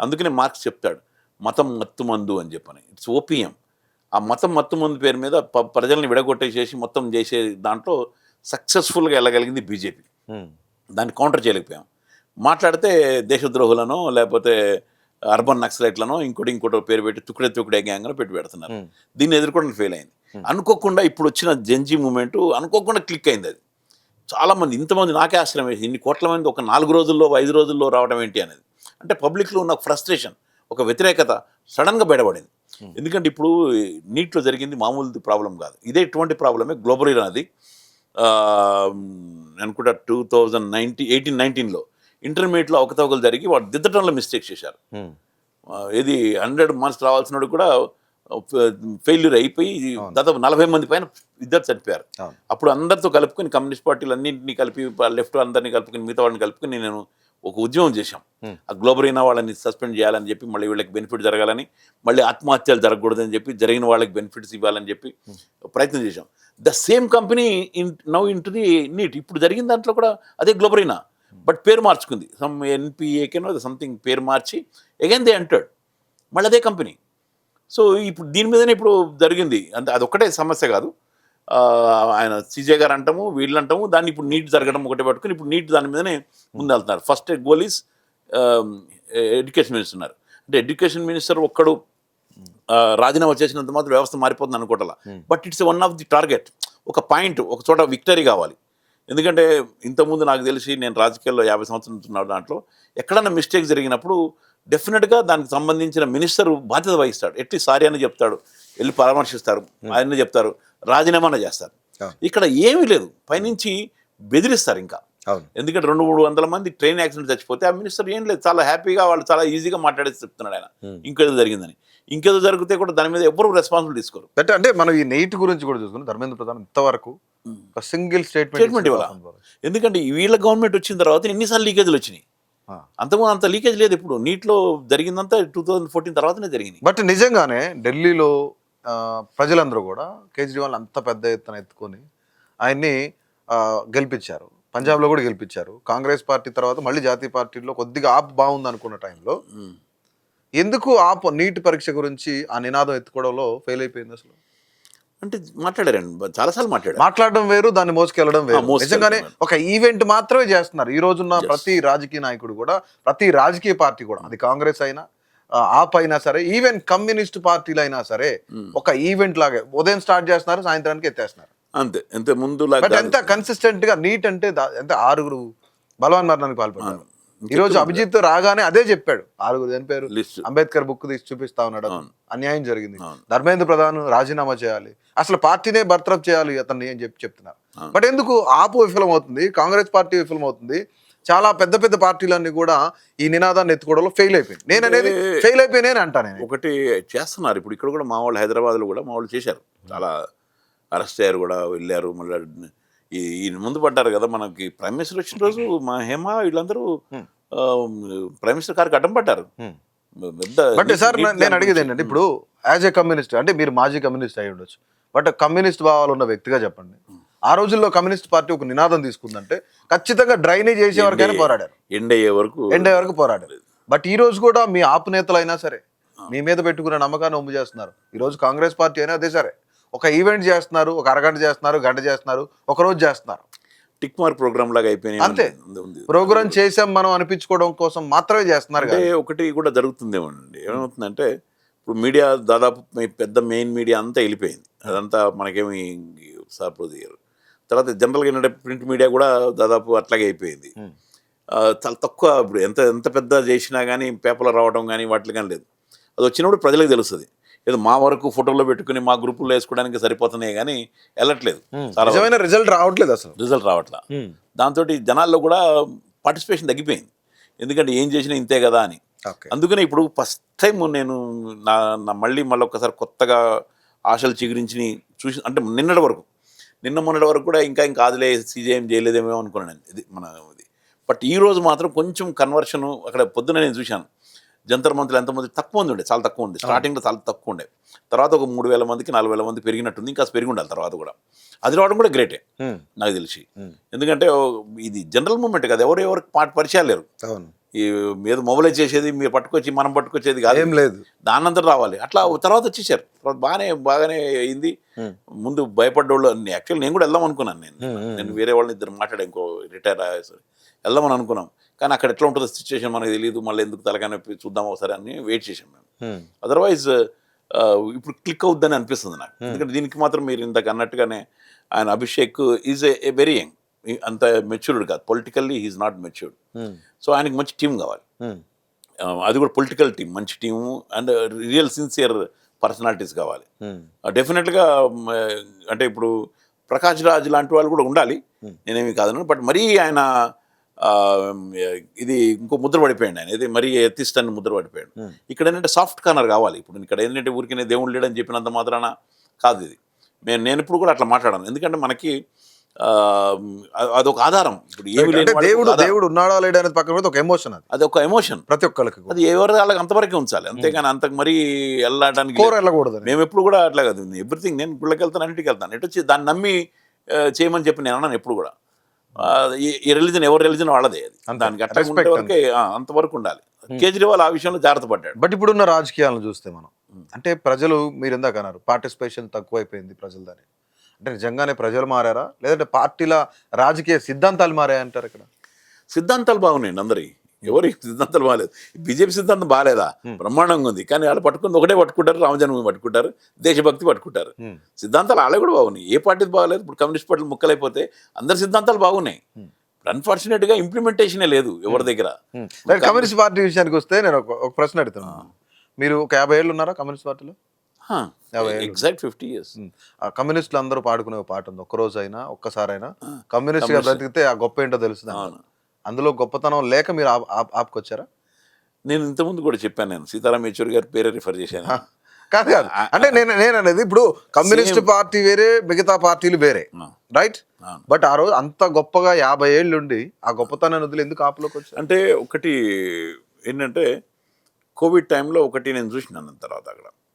అందుకనే మార్క్స్ చెప్తాడు మతం మత్తుమందు అని చెప్పని, ఇట్స్ ఓపియం. ఆ మతం మత్తుమందు పేరు మీద ప్రజల్ని విడగొట్టేసేసి మొత్తం చేసే దాంట్లో సక్సెస్ఫుల్గా వెళ్ళగలిగింది బీజేపీ. దాన్ని కౌంటర్ చేయలేకపోయాం. మాట్లాడితే దేశద్రోహులను లేకపోతే అర్బన్ నక్సలైట్లను ఇంకోటి పేరు పెట్టి తుకుడే గ్యాంగ్ అని పెడుతున్నారు. దీన్ని ఎదుర్కోవడానికి ఫెయిల్ అయింది. అనుకోకుండా ఇప్పుడు వచ్చిన జెన్జీ మూమెంట్ అనుకోకుండా క్లిక్ అయింది. అది చాలామంది, ఇంతమంది నాకే ఆశ్చర్యం వేసింది, ఇన్ని కోట్ల మంది ఒక 4 రోజుల్లో 5 రోజుల్లో రావడం ఏంటి అనేది. అంటే పబ్లిక్లో ఉన్న ఫ్రస్ట్రేషన్, ఒక వ్యతిరేకత సడన్గా బయటపడింది. ఎందుకంటే ఇప్పుడు నీట్లో జరిగింది మామూలు ప్రాబ్లం కాదు, ఇదే ఇటువంటి ప్రాబ్లమే గ్లోబల్ అనేది. అనుకుంటా 2018-19లో ఇంటర్మీడియట్లో అవకతవకలు జరిగి వాడు దిద్దటంలో మిస్టేక్ చేశారు. ఇది 100 మార్క్స్ రావాల్సిన కూడా ఫెయిల్యూర్ అయిపోయి దాదాపు 40 మంది పైన ఇద్దరు చనిపోయారు. అప్పుడు అందరితో కలుపుకొని కమ్యూనిస్ట్ పార్టీలు అన్నింటినీ కలిపి లెఫ్ట్ అందరినీ కలుపుకొని మిగతా వాళ్ళని కలుపుకొని నేను ఒక ఉద్యమం చేశాం. ఆ గ్లోబరీనా వాళ్ళని సస్పెండ్ చేయాలని చెప్పి, మళ్ళీ వీళ్ళకి బెనిఫిట్ జరగాలని, మళ్ళీ ఆత్మహత్యలు జరగకూడదని చెప్పి, జరిగిన వాళ్ళకి బెనిఫిట్స్ ఇవ్వాలని చెప్పి ప్రయత్నం చేశాం. The same company now into the NEET. ఇప్పుడు జరిగిన దాంట్లో కూడా అదే గ్లోబరీనా, బట్ పేరు మార్చుకుంది. సమ్ ఎన్పిఏకేనో సంథింగ్ పేరు మార్చి అగైన్ దే ఎంటర్డ్, మళ్ళీ అదే కంపెనీ. సో ఇప్పుడు దీని మీదనే ఇప్పుడు జరిగింది. అంటే అదొక్కటే సమస్య కాదు. ఆయన సీజే గారు అంటాము, వీళ్ళు అంటాము, దాన్ని ఇప్పుడు నీట్ జరగడం ఒకటే పట్టుకుని ఇప్పుడు నీట్ దాని మీదనే ముందు వెళ్తున్నారు. First goal is education minister ఉన్నారు. అంటే ఎడ్యుకేషన్ మినిస్టర్ ఒక్కడు రాజీనామా చేసినంత మాత్రం వ్యవస్థ మారిపోతుంది అనుకోవట్లా. But it's one of the target. ఒక పాయింట్, ఒక చోట విక్టరీ కావాలి. ఎందుకంటే ఇంతకుముందు నాకు తెలిసి నేను రాజకీయాల్లో 50 సంవత్సరాలు ఉంటున్నాను, దాంట్లో ఎక్కడన్నా మిస్టేక్ జరిగినప్పుడు డెఫినెట్గా దానికి సంబంధించిన మినిస్టర్ బాధ్యత వహిస్తాడు. ఎట్టి సారీ అని చెప్తాడు, వెళ్ళి పరామర్శిస్తారు, ఆయన చెప్తారు, రాజీనామా చేస్తారు. ఇక్కడ ఏమీ లేదు, పైనుంచి బెదిరిస్తారు ఇంకా. ఎందుకంటే 200-300 మంది ట్రైన్ యాక్సిడెంట్ చచ్చిపోతే ఆ మినిస్టర్ ఏం లేదు, చాలా హ్యాపీగా వాళ్ళు చాలా ఈజీగా మాట్లాడేసి చెప్తున్నాడు ఆయన ఇంకేదో జరిగిందని. ఇంకేదో జరిగితే కూడా దాని మీద ఎవరు రెస్పాన్సిబిలిటీ తీసుకోరు. అంటే మనం ఈ నెయిట్ గురించి కూడా చూసుకుని ధర్మేంద్ర ప్రధాన్ ఇంతవరకు ఒక సింగిల్ స్టేట్మెంట్ ఇవ్వాలి. ఎందుకంటే వీళ్ళ గవర్నమెంట్ వచ్చిన తర్వాత ఎన్నిసార్లు లీకేజ్లు వచ్చినాయి. అంతకుముందు అంత లీకేజ్ లేదు. ఇప్పుడు నీట్లో జరిగిందంతా 2014 తర్వాతనే జరిగింది. బట్ నిజంగానే ఢిల్లీలో ప్రజలందరూ కూడా కేజ్రీవాల్ అంత పెద్ద ఎత్తున ఎత్తుకొని ఆయన్ని గెలిపించారు. పంజాబ్లో కూడా గెలిపించారు. కాంగ్రెస్ పార్టీ తర్వాత మళ్ళీ జాతీయ పార్టీలో కొద్దిగా ఆప్ బాగుంది అనుకున్న టైంలో ఎందుకు ఆప్ నీట్ పరీక్ష గురించి ఆ నినాదం ఎత్తుకోవడంలో ఫెయిల్ అయిపోయింది అసలు? అంటే మాట్లాడారండి, చాలాసార్లు మాట్లాడడం వేరు, దాన్ని మోసుకెళ్ళడం వేరు. నిజంగానే ఒక ఈవెంట్ మాత్రమే చేస్తున్నారు. ఈ రోజున్న ప్రతి రాజకీయ నాయకుడు కూడా, ప్రతి రాజకీయ పార్టీ కూడా, అది కాంగ్రెస్ అయినా ఆప్ అయినా సరే, ఈవెన్ కమ్యూనిస్ట్ పార్టీలు అయినా సరే, ఒక ఈవెంట్ లాగే ఉదయం స్టార్ట్ చేస్తున్నారు, సాయంత్రానికి ఎత్తేస్తున్నారు అంతే. ఎంత ముందు ఎంత కన్సిస్టెంట్ గా నీట్ అంటే ఎంత 6 బలవాన్ మరణానికి పాల్పడ్డారు. ఈ రోజు అభిజిత్ రాగానే అదే చెప్పాడు, 6 చనిపోయారు, అంబేద్కర్ బుక్ తీసి చూపిస్తా ఉన్నాడు, అన్యాయం జరిగింది, ధర్మేంద్ర ప్రధాన్ రాజీనామా చేయాలి, అసలు పార్టీనే బర్తరఫ్ చేయాలి అతన్ని అని చెప్తున్నారు. బట్ ఎందుకు ఆపు విఫలం అవుతుంది, కాంగ్రెస్ పార్టీ విఫలం అవుతుంది, చాలా పెద్ద పెద్ద పార్టీలన్నీ కూడా ఈ నినాదాన్ని ఎత్తుకోవడంలో ఫెయిల్ అయిపోయింది. నేను అనేది ఫెయిల్ అయిపోయినా అంటాను. ఒకటి చేస్తున్నారు ఇప్పుడు ఇక్కడ కూడా, మా వాళ్ళు హైదరాబాద్లో కూడా మా వాళ్ళు చేశారు, చాలా అరెస్ట్ అయ్యారు కూడా, వెళ్ళారు. మళ్ళీ ఈ ముందు పడ్డారు కదా, మనకి ప్రైమ్ మినిస్టర్ వచ్చిన రోజు మా హేమ వీళ్ళందరూ ప్రైమ్ మినిస్టర్ గారికి అడ్డం పడ్డారు. బట్ సార్ నేను అడిగేది ఏంటంటే, ఇప్పుడు యాజ్ ఏ కమ్యూనిస్ట్, అంటే మీరు మాజీ కమ్యూనిస్ట్ అయి ఉండొచ్చు, బట్ కమ్యూనిస్ట్ భావాలు ఉన్న వ్యక్తిగా చెప్పండి, ఆ రోజుల్లో కమ్యూనిస్ట్ పార్టీ ఒక నినాదం తీసుకుందంటే ఖచ్చితంగా డ్రైనేజ్ చేసే వరకైనా పోరాడారు, ఎండ్ అయ్యే వరకు పోరాడారు. బట్ ఈ రోజు కూడా మీ ఆపు నేతలు అయినా సరే మీ మీద పెట్టుకునే నమ్మకాన్ని ఒమ్ము చేస్తున్నారు. ఈ రోజు కాంగ్రెస్ పార్టీ అయినా అదే సరే, ఒక ఈవెంట్ చేస్తున్నారు, ఒక అరగంట చేస్తున్నారు, గంట చేస్తున్నారు, ఒక రోజు చేస్తున్నారు, టిక్ మార్క్ ప్రోగ్రామ్ లాగా అయిపోయినాయి. అంతే, ప్రోగ్రామ్ చేసాం మనం అనిపించుకోవడం కోసం మాత్రమే చేస్తున్నారు. ఒకటి కూడా జరుగుతుందేమోనండి, ఏమవుతుందంటే ఇప్పుడు మీడియా దాదాపు పెద్ద మెయిన్ మీడియా అంతా వెళ్ళిపోయింది, అదంతా మనకేమి సార్పోదిగారు. తర్వాత జనరల్గా ఏంటంటే ప్రింట్ మీడియా కూడా దాదాపు అట్లాగే అయిపోయింది. చాలా తక్కువ, ఇప్పుడు ఎంత పెద్ద చేసినా కానీ పేపర్లో రావడం కానీ వాటికి కానీ లేదు. అది వచ్చినప్పుడు ప్రజలకు తెలుస్తుంది. ఏదో మా వరకు ఫోటోలో పెట్టుకుని మా గ్రూపుల్లో వేసుకోవడానికి సరిపోతున్నాయి కానీ వెళ్ళట్లేదు, చాలా రిజల్ట్ రావట్లేదు, అసలు రిజల్ట్ రావట్లా. దాంతో జనాల్లో కూడా పార్టిసిపేషన్ తగ్గిపోయింది, ఎందుకంటే ఏం చేసినా ఇంతే కదా అని. అందుకనే ఇప్పుడు ఫస్ట్ టైం నేను నా మళ్ళీ ఒక్కసారి కొత్తగా ఆశలు చిగురించి చూసి, అంటే నిన్న మొన్నటి వరకు కూడా ఇంకా కాదులే సీజేఎం చేయలేదేమో అనుకున్నాను ఇది ఇది. బట్ ఈ రోజు మాత్రం కొంచెం కన్వర్షన్ అక్కడ పొద్దున నేను చూశాను, జంతర్ మంత్రులు ఎంతమంది తక్కువ మంది ఉండే, చాలా తక్కువ ఉండే, స్టార్టింగ్లో చాలా తక్కువ ఉండే, తర్వాత ఒక 3,000 మందికి 4,000 మందికి పెరిగినట్టుంది, ఇంకా పెరిగి ఉండాలి తర్వాత కూడా. అది రావడం కూడా గ్రేటే నాకు తెలిసి, ఎందుకంటే ఇది జనరల్ మూవ్మెంట్ కదా, ఎవరికి పరిచయాలు లేరు, ఈ ఏదో మొబైలైజ్ చేసేది మీరు మనం పట్టుకొచ్చేది కాదు, ఏం లేదు, దాన్నంతా రావాలి. అట్లా తర్వాత వచ్చేసారు, తర్వాత బాగానే అయింది. ముందు భయపడ్డోళ్ళు, యాక్చువల్ నేను కూడా వెళ్దాం అనుకున్నాను, నేను వేరే వాళ్ళని ఇద్దరు మాట్లాడా, ఇంకో రిటైర్ అయ్యేసరి వెళ్దామని అనుకున్నాం, కానీ అక్కడ ఎట్లా ఉంటుందో సిచ్యువేషన్ మనకు తెలియదు, మళ్ళీ ఎందుకు తలకాయ నొప్పి చూద్దాం ఒకసారి అని వెయిట్ చేసాం మేము. అదర్వైజ్ ఇప్పుడు క్లిక్ అవుద్దని అనిపిస్తుంది నాకు, ఎందుకంటే దీనికి మాత్రం మీరు ఇంతకు అన్నట్టుగానే ఆయన Abhishek is a very young, అంత మెచ్యూర్డ్ కాదు, politically he's not matured. So ఆయనకి మంచి టీం కావాలి, అది కూడా పొలిటికల్ టీం, మంచి team and real sincere personalities కావాలి డెఫినెట్గా. అంటే ఇప్పుడు ప్రకాష్ రాజ్ లాంటి వాళ్ళు కూడా ఉండాలి, నేనేమి కాదను. బట్ మరీ ఆయన ఇది ఇంకో ముద్ర పడిపోయాడు, ఆయన ఇది మరీ ఎత్తిస్తాన్ని ముద్ర పడిపోయాడు. ఇక్కడ ఏంటంటే సాఫ్ట్ కార్నర్ కావాలి. ఇప్పుడు ఇక్కడ ఏంటంటే ఊరికే దేవుడు లేడని చెప్పినంత మాత్రాన కాదు ఇది. నేను ఇప్పుడు కూడా అట్లా మాట్లాడాను, ఎందుకంటే మనకి అదొక ఆధారం. ఇప్పుడు దేవుడు ఉన్నాడా లేడా అనేది పక్కన పెడితే ఒక ఎమోషన్, అది ఒక ఎమోషన్ ప్రతి ఒక్కరికి, అది ఎవరి వాళ్ళకి అంతవరకే ఉంచాలి, అంతేగాని అంతకు మరీ వెళ్ళడానికి వెళ్ళకూడదు. మేము ఎప్పుడు కూడా అట్లా కాదు, ఎవ్రీథింగ్ నేను గుళ్ళకి వెళ్తాను, అన్నింటికి వెళ్తాను, ఎటు వచ్చి దాన్ని నమ్మి చేయమని చెప్పి నేను అన్నాను ఎప్పుడు కూడా. ఈ రిలీజన్ ఎవరి రిలీజన్ వాళ్ళదే, అది దానికి అట్లా వరకే అంతవరకు ఉండాలి. కేజ్రీవాల్ ఆ విషయంలో జాగ్రత్త పడ్డాడు. బట్ ఇప్పుడున్న రాజకీయాలను చూస్తే మనం, అంటే ప్రజలు మీరు ఎందాక అన్నారు పార్టిసిపేషన్ తక్కువైపోయింది ప్రజలదని, అంటే నిజంగానే ప్రజలు మారారా లేదంటే పార్టీల రాజకీయ సిద్ధాంతాలు మారాయంటారు ఇక్కడ? సిద్ధాంతాలు బాగున్నాయండి అందరి, ఎవరి సిద్ధాంతాలు బాగాలేదు. బీజేపీ సిద్ధాంతం బాగాలేదా? బ్రహ్మాండంగా ఉంది. కానీ వాళ్ళు పట్టుకుంది ఒకటే పట్టుకుంటారు, రామజన్మభూమి పట్టుకుంటారు, దేశభక్తి పట్టుకుంటారు. సిద్ధాంతాలు వాళ్ళే కూడా బాగున్నాయి. ఏ పార్టీది బాగాలేదు. ఇప్పుడు కమ్యూనిస్ట్ పార్టీలు ముక్కలైపోతే అందరి సిద్ధాంతాలు బాగున్నాయి. అన్ఫార్చునేట్గా ఇంప్లిమెంటేషనే లేదు ఎవరి దగ్గర. కమ్యూనిస్ట్ పార్టీ విషయానికి వస్తే నేను ఒక ప్రశ్న అడుగుతున్నాను. మీరు ఒక 50 ఏళ్ళు ఉన్నారా కమ్యూనిస్ట్ పార్టీలో? Exact 50 years. ఆ కమ్యూనిస్టులు అందరూ పాడుకునే ఒక పాట ఉంది, ఒక్క రోజైనా ఒక్కసారైనా కమ్యూనిస్ట్ గా బ్రతికితే ఆ గొప్ప ఏంటో తెలుస్తుంది. అందులో గొప్పతనం లేక మీరు ఆపుకొచ్చారా? నేను ఇంతకుముందు కూడా చెప్పాను, నేను సీతారాం యేచూరి గారి పేరే రిఫర్ చేశాను. కాదు కాదు, అంటే నేను అనేది ఇప్పుడు కమ్యూనిస్ట్ పార్టీ వేరే, మిగతా పార్టీలు వేరే, రైట్? బట్ ఆ రోజు అంత గొప్పగా 50 ఏళ్ళు ఉండి ఆ గొప్పతనాన్ని వదిలి ఎందుకు ఆపులోకి వచ్చారు? అంటే ఒకటి ఏంటంటే కోవిడ్ టైంలో ఒకటి నేను చూసినాను. తర్వాత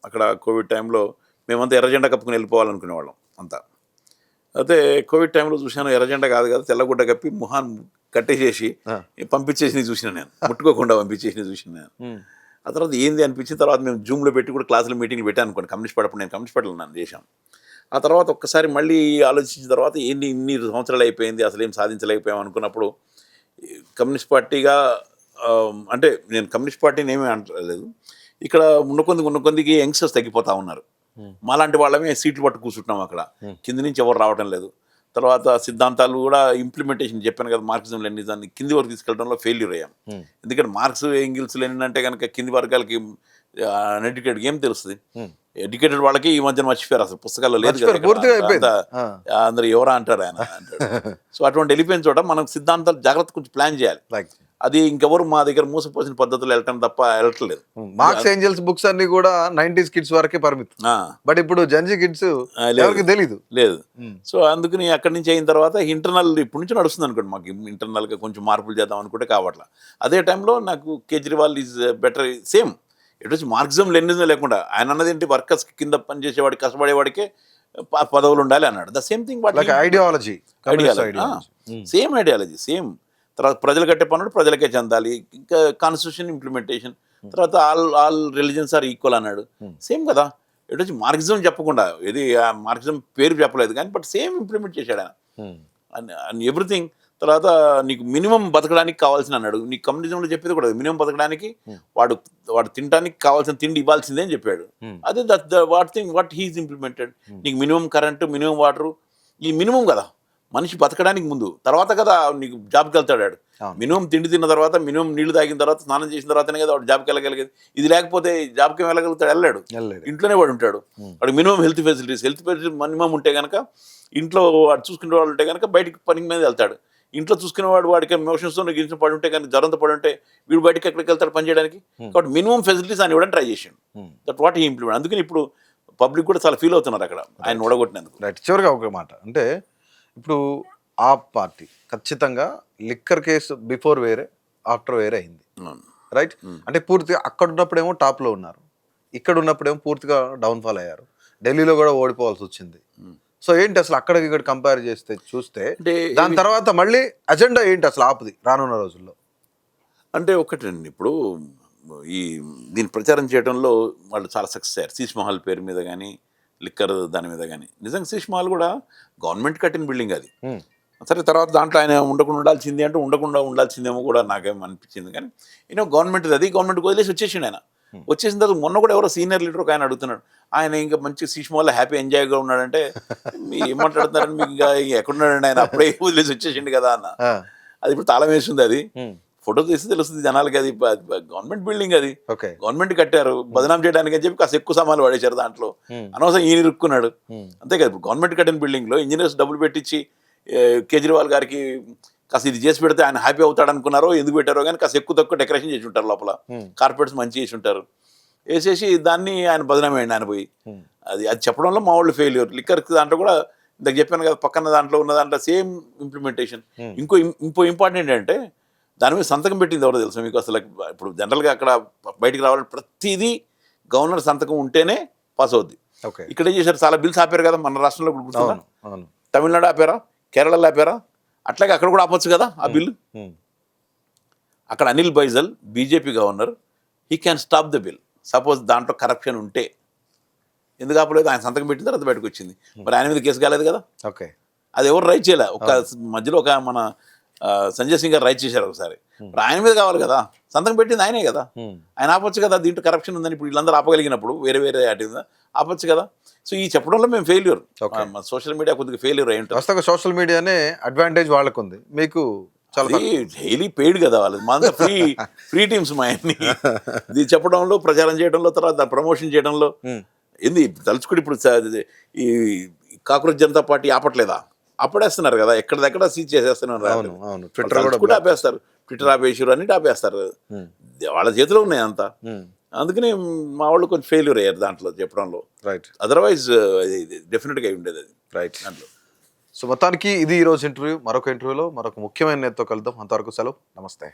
అక్కడ కోవిడ్ టైంలో మేమంతా ఎర్రజెండా కప్పుకుని వెళ్ళిపోవాలనుకునే వాళ్ళం అంతా. అయితే కోవిడ్ టైంలో చూశాను, ఎర్రజెండా కాదు కదా, తెల్లగుడ్డ కప్పి మొహాన్ కట్టేసేసి పంపించేసి చూసిన నేను, ముట్టుకోకుండా పంపించేసి చూసిన నేను. ఆ తర్వాత ఏంది అనిపించిన తర్వాత మేము జూమ్లో పెట్టి కూడా క్లాసులు మీటింగ్లు పెట్టాను అనుకోండి. కమ్యూనిస్ట్ పార్టీ, నేను కమ్యూనిస్ట్ పార్టీలో నన్ను చేశాం. ఆ తర్వాత ఒక్కసారి మళ్ళీ ఆలోచించిన తర్వాత ఇన్ని సంవత్సరాలు అయిపోయింది, అసలు ఏం సాధించలేకపోయాం అనుకున్నప్పుడు కమ్యూనిస్ట్ పార్టీగా, అంటే నేను కమ్యూనిస్ట్ పార్టీని ఏమీ అంటలేదు, ఇక్కడ ఉన్న కొద్దికి యంగ్స్టర్స్ తగ్గిపోతూ ఉన్నారు. మాలాంటి వాళ్ళమే సీట్లు పట్టు కూర్చుంటున్నాం అక్కడ, కింది నుంచి ఎవరు రావడం లేదు. తర్వాత సిద్ధాంతాలు కూడా ఇంప్లిమెంటేషన్ చెప్పాను కదా, మార్క్సిజం లెనినిజాన్ని కింది వరకు తీసుకెళ్ళడంలో ఫెయిల్యూర్ అయ్యాం. ఎందుకంటే మార్క్స్ ఎంగిల్స్ లెనిన్ అంటే కనుక కింది వర్గాలకి అన్ఎడ్యుకేటెడ్ ఏం తెలుస్తుంది? ఎడ్యుకేటెడ్ వాళ్ళకి ఈ మధ్యన మర్చిపోయారు, అసలు పుస్తకాల్లో లేదు కదా, అందరూ ఎవరా అంటారు ఆయన అంటారు. సో అటువంటి వెళ్ళిపోయిన చోట మనం సిద్ధాంతాలు జాగ్రత్త కొంచెం ప్లాన్ చేయాలి. అది ఇంకెవరు మా దగ్గర మూసపోసిన పద్ధతులు వెళ్ళటం తప్ప వెళ్ళట్లేదు. మార్క్స్ ఏంజల్స్ బుక్స్ అన్ని కూడా 90s కిడ్స్ వరకే పరిమితం. బట్ ఇప్పుడు జెన్జీ కిడ్స్ ఎవరికి తెలీదు లేదు. సో అందుకని అక్కడి నుంచి అయిన తర్వాత ఇంటర్నల్ ఇప్పటి నుంచి నడుస్తుంది అనుకోండి, మాకు ఇంటర్నల్గా కొంచెం మార్పులు చేద్దాం అనుకుంటే కావట్లా. అదే టైంలో నాకు కేజ్రీవాల్ ఈజ్ బెటర్, సేమ్ ఇటు వచ్చి మార్క్సిజం లెనినిజం లేకుండా ఆయన అన్నది ఏంటి, వర్కర్స్ కింద పనిచేసేవాడికి, కష్టపడేవాడికే పదవులు ఉండాలి అన్నాడు. The same thing ideology, same ideology, same. తర్వాత ప్రజలు కట్టే పనులు ప్రజలకే చెందాలి, ఇంకా కాన్స్టిట్యూషన్ ఇంప్లిమెంటేషన్, తర్వాత ఆల్ రిలీజన్స్ ఆర్ ఈక్వల్ అన్నాడు. సేమ్ కదా. ఇటు వచ్చి మార్క్సిజం చెప్పకుండా, ఇది మార్క్సిజం పేరు చెప్పలేదు కానీ బట్ సేమ్ ఇంప్లిమెంట్ చేశాడు ఆయన అండ్ ఎవ్రీథింగ్. తర్వాత నీకు మినిమం బతకడానికి కావాల్సిన అన్నాడు. నీకు కమ్యూనిజంలో చెప్పేది కూడా మినిమం బతకడానికి వాడు తినడానికి కావాల్సిన తిండి ఇవ్వాల్సిందే అని చెప్పాడు. అదే వాట్ హీఈస్ ఇంప్లిమెంటెడ్. నీకు మినిమం కరెంటు, మినిమం వాటరు, ఈ మినిమం కదా మనిషి బతకడానికి ముందు, తర్వాత కదా నీకు జాబ్కి వెళ్తాడు. మినిమం తిండి తిన్న తర్వాత, మినిమం నీళ్లు తాగిన తర్వాత, స్నానం చేసిన తర్వాతనే కదా వాడు జాబ్కి వెళ్ళగలిగేది. ఇది లేకపోతే జాబ్కి వెళ్ళగలుగుతాడు? వెళ్ళాడు. ఇంట్లోనే వాడు ఉంటాడు. వాడు మినిమం హెల్త్ ఫెసిలిటీస్ మినిమం ఉంటే కనుక, ఇంట్లో వాడు చూసుకునే వాళ్ళు ఉంటే కనుక బయటికి పని మీద వెళ్తాడు. ఇంట్లో చూసుకునేవాడు వాడికి ఎమోషన్స్తో గిరిచిన పడి ఉంటే కానీ, జ్వరంతో పడి ఉంటే వీడు బయటకి ఎక్కడికి వెళ్తాడు పని చేయడానికి. కాబట్టి మినిమం ఫెసిలిటీస్ అని ఇవ్వడానికి ట్రై చేసాడు. That what he implement. అందుకని ఇప్పుడు పబ్లిక్ కూడా చాలా ఫీల్ అవుతున్నారు అక్కడ ఆయన ఓడగొట్టినందుకు. రైట్. చివరిగా ఒక మాట, అంటే ఇప్పుడు ఆ పార్టీ ఖచ్చితంగా లిక్కర్ కేసు బిఫోర్ వేరే, ఆఫ్టర్ వేరే అయింది, రైట్? అంటే పూర్తిగా అక్కడ ఉన్నప్పుడేమో టాప్లో ఉన్నారు, ఇక్కడ ఉన్నప్పుడేమో పూర్తిగా డౌన్ఫాల్ అయ్యారు, ఢిల్లీలో కూడా ఓడిపోవాల్సి వచ్చింది. సో ఏంటి అసలు అక్కడికి ఇక్కడ కంపేర్ చేస్తే చూస్తే దాని తర్వాత మళ్ళీ అజెండా ఏంటి అసలు ఆపుది రానున్న రోజుల్లో? అంటే ఒకటండి, ఇప్పుడు దీన్ని ప్రచారం చేయడంలో వాళ్ళు చాలా సక్సెస్ అయ్యారు. శీష్ మహల్ పేరు మీద కానీ, లిక్కర్ దాని మీద కానీ. నిజంగా శీష్ మహల్ కూడా గవర్నమెంట్ కట్టిన బిల్డింగ్ అది. సరే, తర్వాత దాంట్లో ఆయన ఉండకుండా ఉండాల్సింది అంటే ఉండకుండా ఉండాల్సిందేమో కూడా నాకేమో అనిపించింది. కానీ గవర్నమెంట్ అది, గవర్నమెంట్ వదిలేసి వచ్చేసిండు ఆయన. వచ్చేసిన తర్వాత మొన్న కూడా ఎవరో సీనియర్ లీడర్ ఒక ఆయన అడుగుతున్నాడు, ఆయన ఇంకా మంచి శీష్ మహల్ హ్యాపీ ఎంజాయ్గా ఉన్నాడంటే ఏం మాట్లాడుతున్నారని, మీకు ఇంకా ఎక్కడున్నాడండి ఆయన, అప్పుడే వదిలేసి వచ్చేసిండు కదా అన్న. అది ఇప్పుడు తాళం వేసింది. అది ఫోటో తీసి తెలుస్తుంది జనాలకి, అది గవర్నమెంట్ బిల్డింగ్, అది గవర్నమెంట్ కట్టారు బదనాం చేయడానికి అని చెప్పి కాస్త ఎక్కువ సామాన్లు పడేశారు దాంట్లో. అనవసరం ఈయన ఇరుక్కున్నాడు అంతే కదా. ఇప్పుడు గవర్నమెంట్ కట్టిన బిల్డింగ్లో ఇంజనీర్స్ డబ్బులు పెట్టించి కేజ్రీవాల్ గారికి కాస్త ఇది చేసి పెడితే ఆయన హ్యాపీ అవుతాడు అనుకున్నారో, ఎందుకు పెట్టారో కానీ కాస్త ఎక్కువ తక్కువ డెకరేషన్ చేసి ఉంటారు, లోపల కార్పెట్స్ మంచి చేసి ఉంటారు, వేసేసి దాన్ని ఆయన బదనామేయండి ఆయన పోయి. అది చెప్పడంలో మా వాళ్ళు ఫెయిల్యూర్. లిక్కర్ దాంట్లో కూడా ఇందాక చెప్పాను కదా, పక్కన దాంట్లో ఉన్న దాంట్లో సేమ్ ఇంప్లిమెంటేషన్. ఇంకో ఇంపార్టెంట్ ఏంటంటే దాని మీద సంతకం పెట్టింది ఎవరో తెలుసా మీకు? అసలు ఇప్పుడు జనరల్గా అక్కడ బయటికి రావాలంటే ప్రతిదీ గవర్నర్ సంతకం ఉంటేనే పాస్ అవుద్ది. ఇక్కడ ఏం చేశారు, చాలా బిల్స్ ఆపారు కదా మన రాష్ట్రంలో. ఇప్పుడు తమిళనాడు ఆపారా, కేరళలో ఆపారా, అట్లాగే అక్కడ కూడా ఆపొచ్చు కదా ఆ బిల్లు. అక్కడ Anil Baijal BJP governor, he can stop the bill suppose దాంట్లో కరప్షన్ ఉంటే. ఎందుకు ఆపలేదు? ఆయన సంతకం పెట్టిన తర్వాత బయటకు వచ్చింది. మరి ఆయన మీద కేసు కాలేదు కదా. ఓకే. అది ఎవరు రైట్ చేయలే. ఒక మధ్యలో ఒక మన సంజయ్ సింగ్ గారు రైట్ చేశారు ఒకసారి. మరి ఆయన మీద కావాలి కదా, సంతకం పెట్టింది ఆయనే కదా. ఆయన ఆపొచ్చు కదా, దీంట్లో కరప్షన్ ఉందని ఇప్పుడు వీళ్ళందరూ ఆపగలిగినప్పుడు వేరే వేరే వాటి మీద ఆపొచ్చు కదా. సో ఈ చెప్పడంలో మేము ఫెయిల్యూర్, సోషల్ మీడియా కొద్దిగా ఫెయిల్యూర్ అయి ఉంటుంది. వాస్తవంగా సోషల్ మీడియానే అడ్వాంటేజ్ వాళ్ళకు ఉంది, మీకు చాలా డైలీ పెయిడ్ కదా వాళ్ళు. మా ఫ్రీ టీమ్స్ మా అన్ని ఇది చెప్పడంలో, ప్రచారం చేయడంలో, తర్వాత ప్రమోషన్ చేయడంలో ఏంది తలుచుకుని ఇప్పుడు ఈ కాక్రోచ్ జనతా పార్టీ ఆపట్లేదా? ఆపడేస్తున్నారు కదా, ఎక్కడిదెక్కడ సీజ్ చేసేస్తున్నారు. ట్విట్టర్ ఆపేస్తారు, ట్విట్టర్ ఆపేసారు, అన్నిటి ఆపేస్తారు. వాళ్ళ చేతిలో ఉన్నాయి అంతా. అందుకని మా వాళ్ళు కొంచెం ఫెయిల్యూర్ అయ్యారు దాంట్లో చెప్పడంలో. రైట్. అదర్వైజ్ డెఫినెట్గా ఉండేది అది. రైట్. దాంట్లో సో మొత్తానికి ఇది ఈరోజు ఇంటర్వ్యూ. మరొక ఇంటర్వ్యూలో మరొక ముఖ్యమైన నేతతో కలుద్దాం. అంతవరకు సెలవు. నమస్తే.